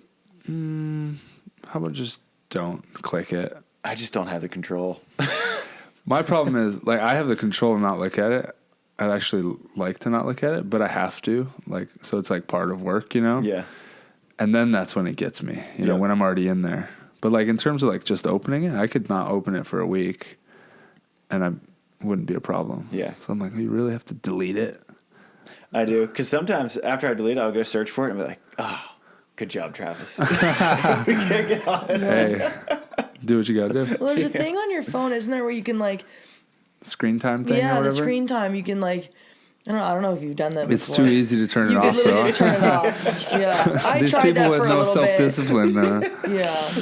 how about just don't click it? I just don't have the control. My problem is like I have the control to not look at it. I'd actually like to not look at it, but I have to. Like, so it's like part of work, Yeah. And then that's when it gets me, Yeah. when I'm already in there. But like in terms of like just opening it, I could not open it for a week and I wouldn't be a problem. Yeah. So I'm like, you really have to delete it? I do. Because sometimes after I delete it, I'll go search for it and be like, oh, good job, Travis. We can't get on it. Hey, do what you got to do. Well, there's a thing on your phone, isn't there, where you can like, Screen time thing or yeah, whatever? the screen time. You can like, I don't know if you've done that. It's before. too easy to turn it You off, could literally though. just turn it off. Yeah, I These tried people that with for a no little bit. self-discipline. Yeah.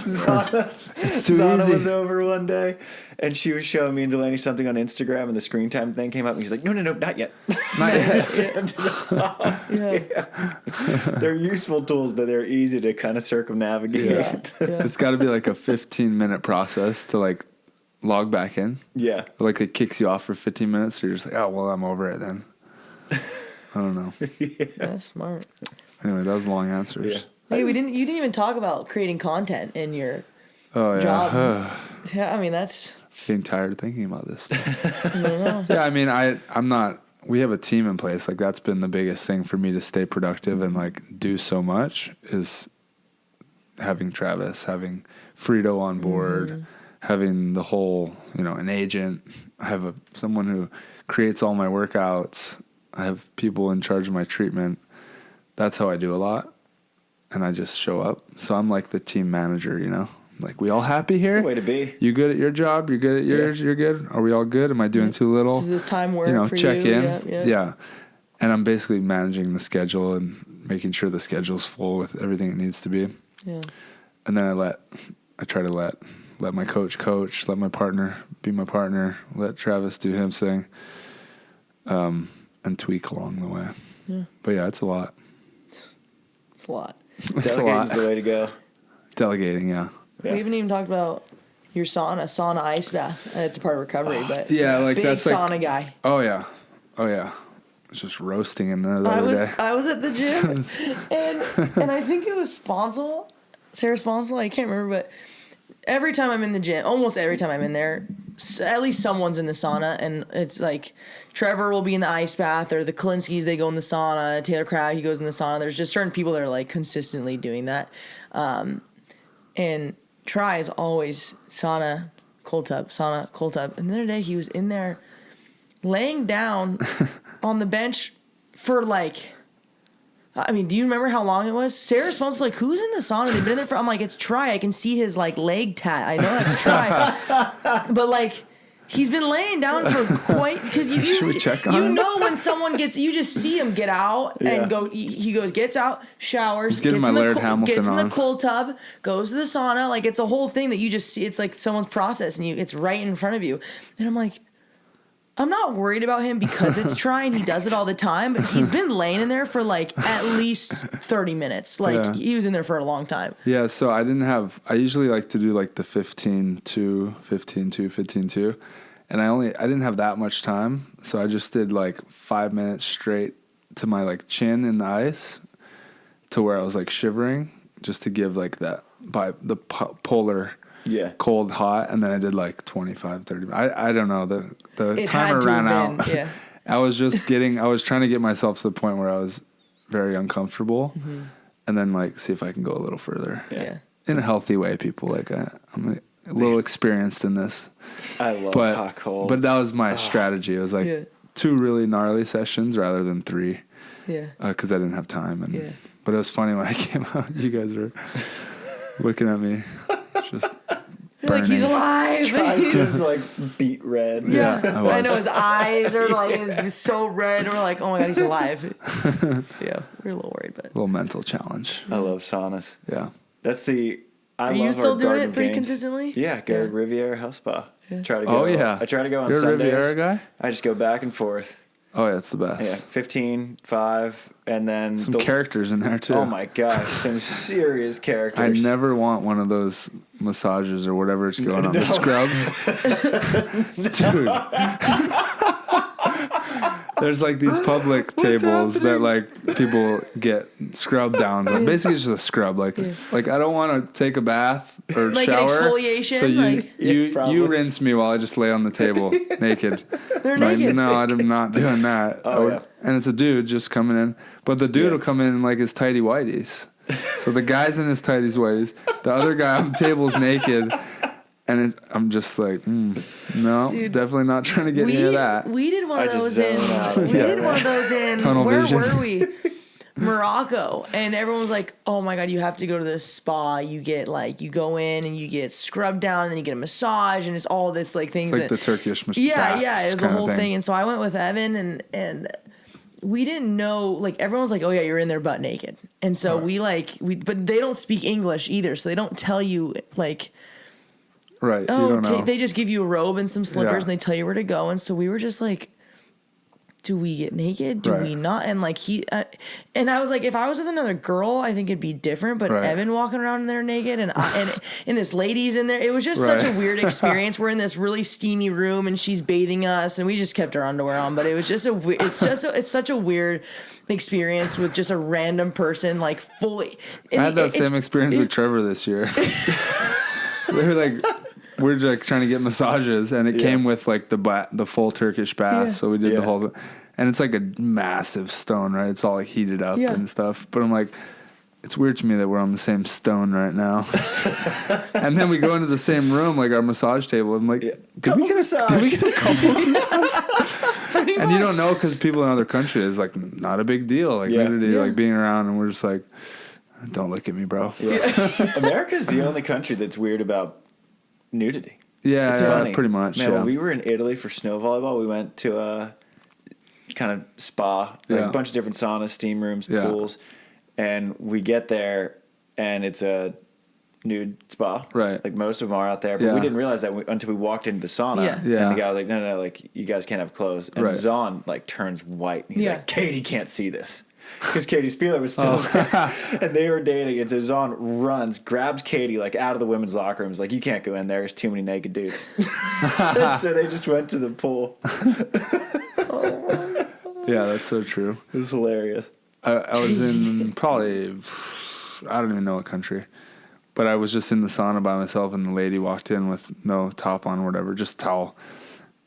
It's too Zana easy. was over one day, and she was showing me and Delaney something on Instagram, and the screen time thing came up, and he's like, no, not yet. Not yet. Just turned it off. Yeah. They're useful tools, but they're easy to kind of circumnavigate. Yeah. Yeah. It's got to be like a 15-minute process to like log back in. Yeah. Like it kicks you off for 15 minutes, so you're just like, oh, well, I'm over it then. I don't know. That's smart. Anyway, that was long answers. Yeah. Hey, you didn't even talk about creating content in your Oh, job. yeah. Yeah, I mean, that's, Getting tired of thinking about this stuff. I don't know. Yeah, I mean, I'm not. We have a team in place. Like that's been the biggest thing for me to stay productive and like do so much is having Travis, having Frito on board, having the whole, an agent. I have someone who creates all my workouts. I have people in charge of my treatment. That's how I do a lot, and I just show up. So I'm like the team manager, Like, we all happy here? It's the way to be. You good at your job? You're good at yours? Yeah. You're good? Are we all good? Am I doing too little? Does this time work for check you? in. Yeah. And I'm basically managing the schedule and making sure the schedule's full with everything it needs to be. Yeah. And then I try to let my coach, let my partner be my partner, let Travis do his thing, and tweak along the way. Yeah. But yeah, it's a lot. It's a lot. Delegating's the way to go. Delegating, yeah. We haven't even talked about your sauna ice bath. It's a part of recovery, but yeah, like big that's sauna like, guy. Oh yeah. It's just roasting in the other day. I was at the gym, and I think it was Sarah Sponsel. I can't remember, but every time I'm in the gym, almost every time I'm in there, at least someone's in the sauna, and it's like Trevor will be in the ice bath, or the Kalinskis, they go in the sauna. Taylor Crab, he goes in the sauna. There's just certain people that are like consistently doing that, and Try is always sauna, cold tub. And the other day he was in there laying down on the bench for like, I mean, do you remember how long it was? Sarah Sponsor was like, who's in the sauna? They've been in there for, I'm like, it's Try. I can see his like leg tat. I know that's Try. But like, he's been laying down for quite, because Should we check on him? When someone you just see him get out and go. He gets out, showers, He's getting my Laird Hamilton gets in the on. cold tub, goes to the sauna. Like, it's a whole thing that you just see. It's like someone's process, and it's right in front of you. And I'm like, I'm not worried about him because it's Try and he does it all the time, but he's been laying in there for like at least 30 minutes. Like, he was in there for a long time. Yeah, so I usually like to do like the 15-2, 15-2, 15-2. And I didn't have that much time, so I just did like 5 minutes straight to my like chin in the ice to where I was like shivering, just to give like that by the polar cold hot, and then I did like 25, 30. I don't know, the timer ran out. Yeah. I was trying to get myself to the point where I was very uncomfortable, and then like see if I can go a little further. Yeah. In a healthy way, people. Like I'm a little experienced in this. I love hot cold. But that was my strategy. It was like 2 really gnarly sessions rather than 3. Yeah. Because I didn't have time. But it was funny when I came out. You guys were looking at me, just burning. Like, he's alive. He's just like beet red. Yeah. I know his eyes are like, it's so red. And we're like, oh my God, he's alive. Yeah. We're a little worried, but. A little mental challenge. I love saunas. Yeah. That's the. Are you still doing it pretty consistently? Yeah, go to Riviera Health Spa. Yeah. Try to go. I try to go on You're Sundays. You're a Riviera guy? I just go back and forth. Oh, yeah, it's the best. Yeah, 15, 5, and then... Some characters in there, too. Oh, my gosh. Some serious characters. I never want one of those massages or whatever it's going on. The scrubs. Dude. There's like these public tables that like people get scrub downs on. Basically, it's just a scrub. Like I don't want to take a bath or like shower. Like an exfoliation. So you rinse me while I just lay on the table naked. They're naked. No, I'm not doing that. And it's a dude just coming in, but the dude will come in like his tighty whities. So the guy's in his tighty whities. The other guy on the table's naked. And I'm just like, no, dude, definitely not trying to get near that. We did one of those in. Tunnel where vision. were we? Morocco, and everyone was like, "Oh my God, you have to go to the spa. You get like, you go in and you get scrubbed down, and then you get a massage, and it's all this like things." It's like the Turkish massage. Yeah, it was a whole thing. And so I went with Evan, and we didn't know, like, everyone was like, "Oh yeah, you're in there butt naked," and so but they don't speak English either, so they don't tell you like. Right. Oh, they just give you a robe and some slippers and they tell you where to go. And so we were just like, do we get naked? Do we not? And like and I was like, if I was with another girl, I think it'd be different. But Evan walking around in there naked, and this lady's in there. It was just such a weird experience. We're in this really steamy room, and she's bathing us, and we just kept our underwear on. But it was just it's such a weird experience with just a random person, like fully. I had that same experience with Trevor this year. We're like trying to get massages, and it came with like the full Turkish bath. So we did the whole, and it's like a massive stone, right? It's all like heated up and stuff. But I'm like, it's weird to me that we're on the same stone right now. And then we go into the same room, like our massage table. I'm like, did we get a couples massage? And you don't know because people in other countries is like not a big deal, like nudity, like being around, and we're just like, don't look at me, bro. America's the only country that's weird about nudity. Yeah, it's funny. Pretty much. Man, when we were in Italy for snow volleyball, we went to a kind of spa, like a bunch of different saunas, steam rooms, pools, and we get there and it's a nude spa. Right. Like most of them are out there, but we didn't realize that until we walked into the sauna. And the guy was like, no, like you guys can't have clothes. And Zahn like turns white. And he's like, Katie can't see this. Because Katie Spieler was still there, and they were dating, and so Zahn runs, grabs Katie like out of the women's locker room, is like, you can't go in there, there's too many naked dudes. And so they just went to the pool. Yeah, that's so true. It was hilarious. I was in probably, I don't even know what country, but I was just in the sauna by myself, and the lady walked in with no top on or whatever, just towel.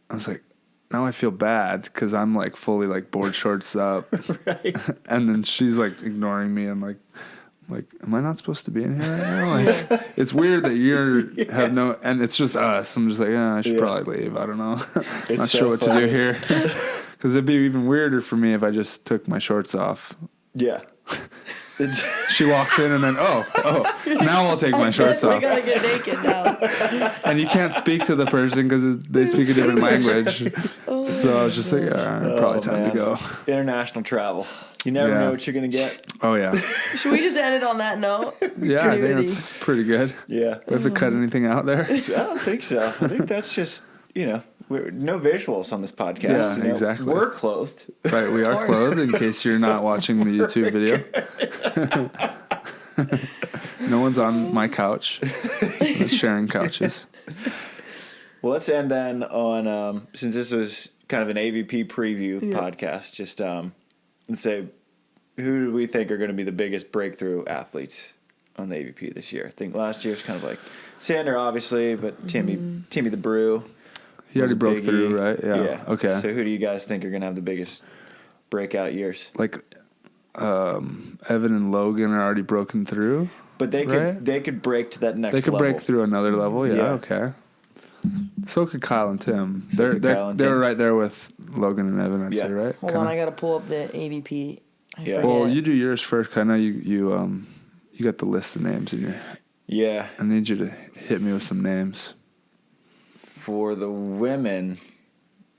I was like, now I feel bad because I'm like fully like board shorts up. And then she's like ignoring me and like, am I not supposed to be in here right now? Like, it's weird that you have no, and it's just us. I'm just like, I should probably leave. I don't know. Not sure what to do here. Because it'd be even weirder for me if I just took my shorts off. Yeah. She walks in and then, now I'll take my shorts off. I gotta get naked now. And you can't speak to the person because they speak a different language. So I was just like, probably time to go. International travel. You never know what you're going to get. Oh, yeah. Should we just end it on that note? Yeah, I think that's pretty good. Yeah. We have to cut anything out there? I don't think so. I think that's just, no visuals on this podcast. Yeah, exactly. We're clothed. Right, we are clothed in case you're not watching the YouTube video. No one's on my couch. Not sharing couches. Well, let's end then on, since this was kind of an AVP preview podcast, just let's say, who do we think are going to be the biggest breakthrough athletes on the AVP this year? I think last year was kind of like Sander, obviously, but Timmy the Brew. He already broke through, right? Yeah. Okay. So who do you guys think are going to have the biggest breakout years? Like Evan and Logan are already broken through. But they could break to that next level. They could break through another level, okay. So could Kyle and Tim. They're right there with Logan and Evan, I'd say, right? Hold on, I got to pull up the AVP. Well, you do yours first, 'cause I know you got the list of names in your... Yeah. I need you to hit me with some names. For the women,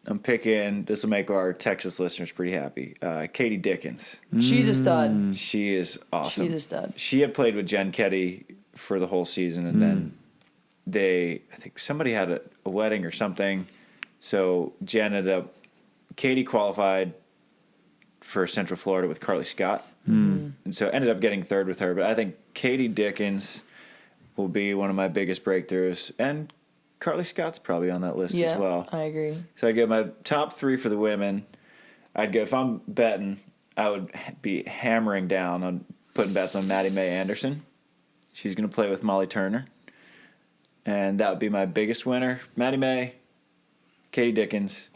I'm picking, this will make our Texas listeners pretty happy, Katie Dickens. She's a stud. She is awesome. She's a stud. She had played with Jen Ketty for the whole season, and then I think somebody had a wedding or something, so Katie qualified for Central Florida with Carly Scott, and so ended up getting third with her, but I think Katie Dickens will be one of my biggest breakthroughs, and Carly Scott's probably on that list as well. I agree. So I'd go my top three for the women. I'd go, if I'm betting, I would be hammering down on putting bets on Maddie Mae Anderson. She's going to play with Molly Turner. And that would be my biggest winner. Maddie Mae, Katie Dickens,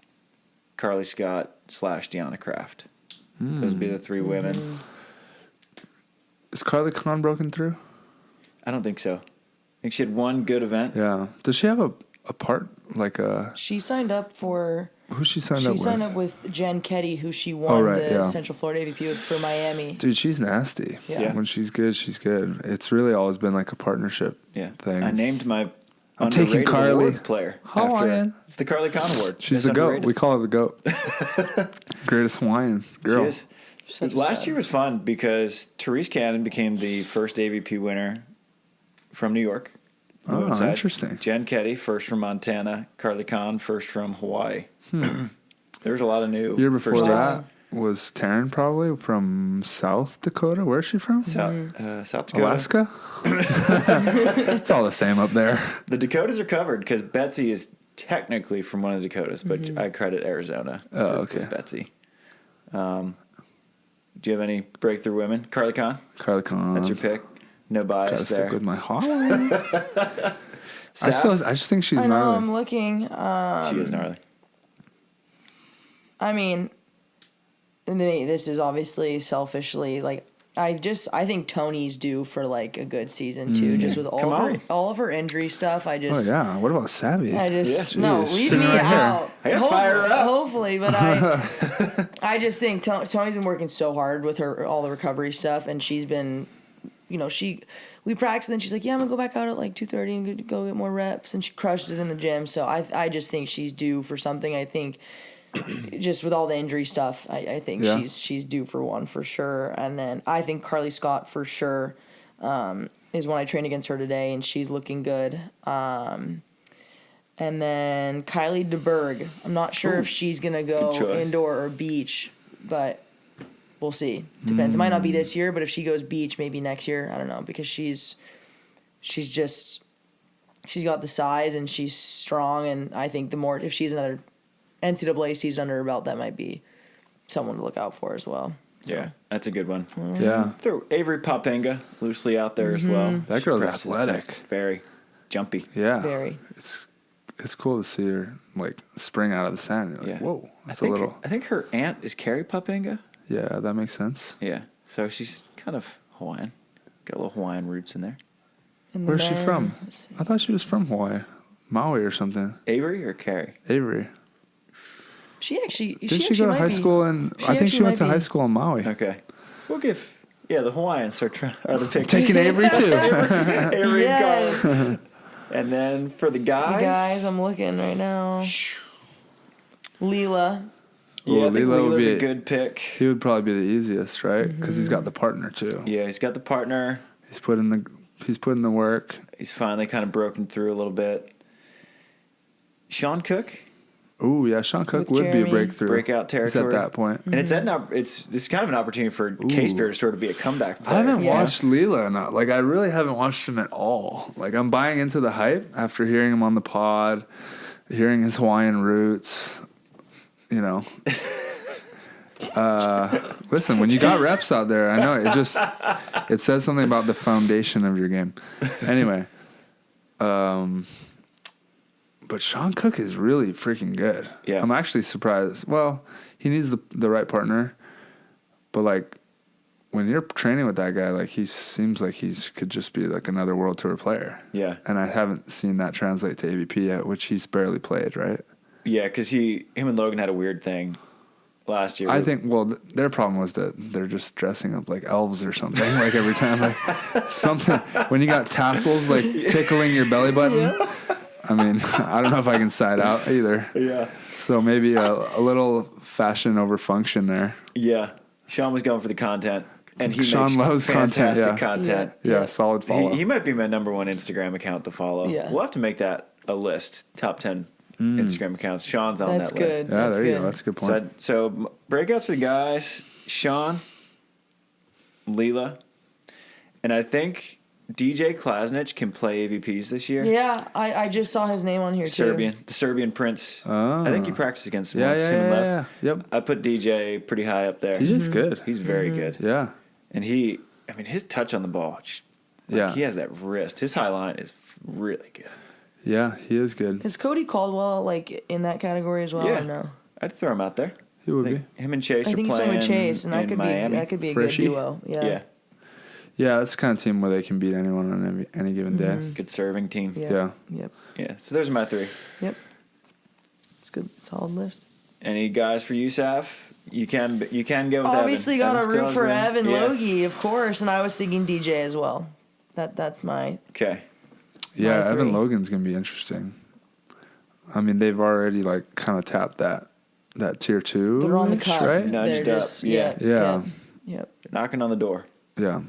Carly Scott / Deanna Kraft. Those would be the three women. Is Carly Kahn broken through? I don't think so. I think she had one good event. Yeah. Does she have a part, like a... She signed up for... Who's she signed up with? She signed up with Jen Ketty, who she won the Central Florida AVP for Miami. Dude, she's nasty. Yeah. When she's good, she's good. It's really always been like a partnership thing. I named my I'm taking Carly award player. Hawaiian. It's the Carly Kahn Award. She's the GOAT. We call her the GOAT. Greatest Hawaiian girl. She is. Last year was fun because Therese Cannon became the first AVP winner from New York. Oh, interesting. Jen Ketty, first from Montana. Carly Kahn, first from Hawaii. There's a lot of new. Year before first that was Taryn, probably from South Dakota. Where's she from? South Dakota. Alaska? It's all the same up there. The Dakotas are covered because Betsy is technically from one of the Dakotas, but I credit Arizona. Okay. Betsy. Do you have any breakthrough women? Carly Khan? Carly Khan. That's your pick? No bias Gotta there. stick with my Holly. I just think she's I know, gnarly. I'm looking. She is gnarly. I mean, this is obviously selfishly like I think Tony's due for like a good season too. Just with all of her injury stuff, Oh yeah. What about Savvy? Leave Sitting me right here. out. I gotta fire her up. Hopefully, but I just think Tony's been working so hard with all the recovery stuff, and she's been, we practice, and then she's like, yeah, I'm gonna go back out at like 2:30 and go get more reps, and she crushes it in the gym. So I just think she's due for something. I think. Just with all the injury stuff, I think she's due for one for sure. And then I think Carly Scott for sure is one I trained against her today, and she's looking good. And then Kylie DeBerg. I'm not sure if she's going to go indoor or beach, but we'll see. Depends. It might not be this year, but if she goes beach, maybe next year. I don't know, because she's got the size and she's strong, and I think if she's another NCAA season under her belt, that might be someone to look out for as well. Yeah, that's a good one. Yeah. Throw Avery Popenga loosely out there as well. That girl's Presses athletic. Very jumpy. Yeah. Very. It's cool to see her like spring out of the sand. You're like, whoa, that's a little. I think her aunt is Carrie Popenga. Yeah, that makes sense. Yeah, so she's kind of Hawaiian. Got a little Hawaiian roots in there. Where's she from? I thought she was from Hawaii, Maui or something. Avery or Carrie? Avery. Did she go to high school in? I think she went to high school in Maui. Okay, we'll give. Yeah, the Hawaiians are the picks. Taking Avery too. Avery Yes. goes. And then for the guys, I'm looking right now. Leela. Yeah, I think Lilo Leela's a good pick. He would probably be the easiest, right? Because he's got the partner too. Yeah, he's got the partner. He's put in the work. He's finally kind of broken through a little bit. Sean Cook. Ooh, yeah, Sean Cook would be a breakthrough. Breakout territory. He's at that point. And it's kind of an opportunity for K-Spear to sort of be a comeback player. I haven't watched Leela enough. Like, I really haven't watched him at all. Like, I'm buying into the hype after hearing him on the pod, hearing his Hawaiian roots, Listen, when you got reps out there, I know it says something about the foundation of your game. Anyway, but Sean Cook is really freaking good. Yeah. I'm actually surprised. Well, he needs the right partner, but like when you're training with that guy, like he seems like could just be like another World Tour player. Yeah. And I haven't seen that translate to AVP yet, which he's barely played, right? Yeah, because him and Logan had a weird thing last year. I think, their problem was that they're just dressing up like elves or something. Like every time, like something, when you got tassels like tickling your belly button. Yeah. I mean, I don't know if I can side out either. Yeah. So maybe a little fashion over function there. Yeah. Sean was going for the content. And Sean loves fantastic content. Yeah, solid follow. He might be my number one Instagram account to follow. Yeah. We'll have to make that a list. Top 10 Instagram accounts. Sean's on that list. Yeah, there you go. That's a good point. So breakouts for the guys, Sean, Leela, and I think DJ Klasnic can play AVPs this year. Yeah, I just saw his name on here too. The Serbian Prince. Oh. I think he practiced against him. Yeah. Yep. I put DJ pretty high up there. DJ's good. He's very good. Yeah. And his touch on the ball, he has that wrist. His high line is really good. Yeah, he is good. Is Cody Caldwell like in that category as well? Yeah. Or no? I'd throw him out there. He would be. Him and Chase I think are he's playing with Chase, and in Miami. that could be a Frishy. good duo. Yeah. Yeah, that's the kind of team where they can beat anyone on any given day. Good serving team. Yeah. Yep. Yeah. So there's my three. Yep. It's good. Solid list. Any guys for you, Sav? You can go with Obviously Evan. got to root for Evan Yeah. Logie, of course, and I was thinking DJ as well. That's my. Okay. Yeah, my Evan three. Logan's going to be interesting. I mean, they've already like kind of tapped that tier 2. They're on the cusp. right? Nudged They're up. just, Yeah. Yep. Knocking on the door. Yeah.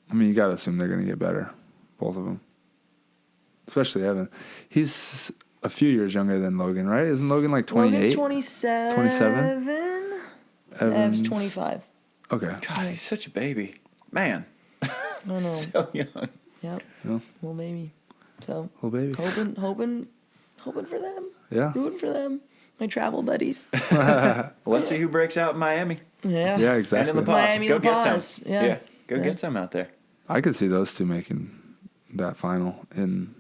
I mean, you got to assume they're going to get better, both of them. Especially Evan. a few years younger than Logan, right? Isn't Logan like 28? Logan's 27. 27? Ev's 25. Okay. God, he's such a baby. Man. I don't know. So young. Yep. Yeah. Well, maybe. So Little baby. hoping for them. Yeah. Rooting for them. My travel buddies. Let's see who breaks out in Miami. Yeah. Yeah, And exactly. in La Paz. Miami, Go La get Paz. some. Yeah. Go get some out there. I could see those two making that final in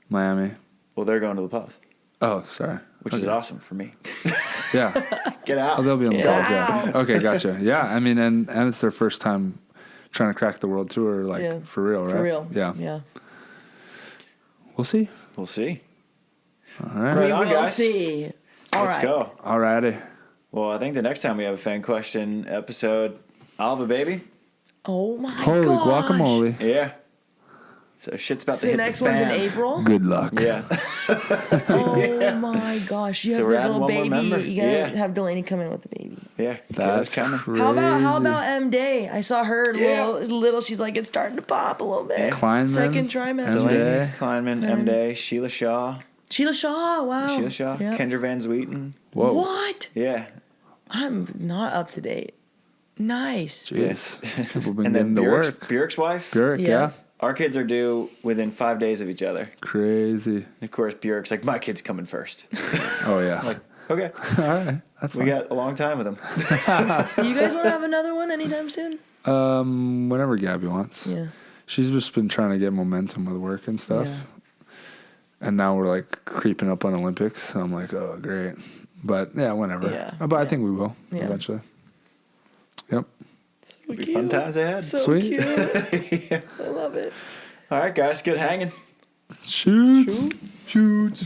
Miami. Well, they're going to La Paz, Oh, sorry. which is Okay. awesome for me. Yeah. Get out. Oh, they'll be on the Get balls, yeah. out. Okay, gotcha. Yeah, I mean, and it's their first time trying to crack the world tour, like, Yeah. for real, right? For real. Yeah. Yeah. We'll see. We'll see. All right. Right We on, will guys. see. All Let's right. go. All righty. Well, I think the next time we have a fan question episode, I'll have a baby. Oh my Holy gosh. guacamole. Yeah. So shit's about So to the hit next the one's in fan. April? Good luck. Yeah. Oh my gosh. You So have we're the adding little one more baby. member. You gotta Yeah. have Delaney come in with the baby. Yeah. That's coming. crazy. How about M Day? I saw her Yeah. little. She's like, it's starting to pop a little bit. Kleinman, Second trimester. M. Day. Delaney, Kleinman, M. Day, Sheila Shaw, Sheila Shaw. Wow. Sheila Shaw, Yep. Kendra Van Zwieten. Whoa. What? Yeah. I'm not up to date. Nice. Jeez. People been And then getting the work. Bjork's wife. Bjork, Yeah. yeah. Our kids are due within 5 days of each other. Crazy. And of course, Bjork's like, my kid's coming first. Oh, yeah. Like, okay. All right. That's We fine. got a long time with them. You guys want to have another one anytime soon? Whenever Gabby wants. Yeah. She's just been trying to get momentum with work and stuff. Yeah. And now we're like creeping up on Olympics. So I'm like, oh, great. But yeah, whenever. Yeah, But I yeah. think we will eventually. Yep. It'll be fun times ahead. So Sweet. cute. I love it. All right, guys. Good hanging. Shoots. Shoots.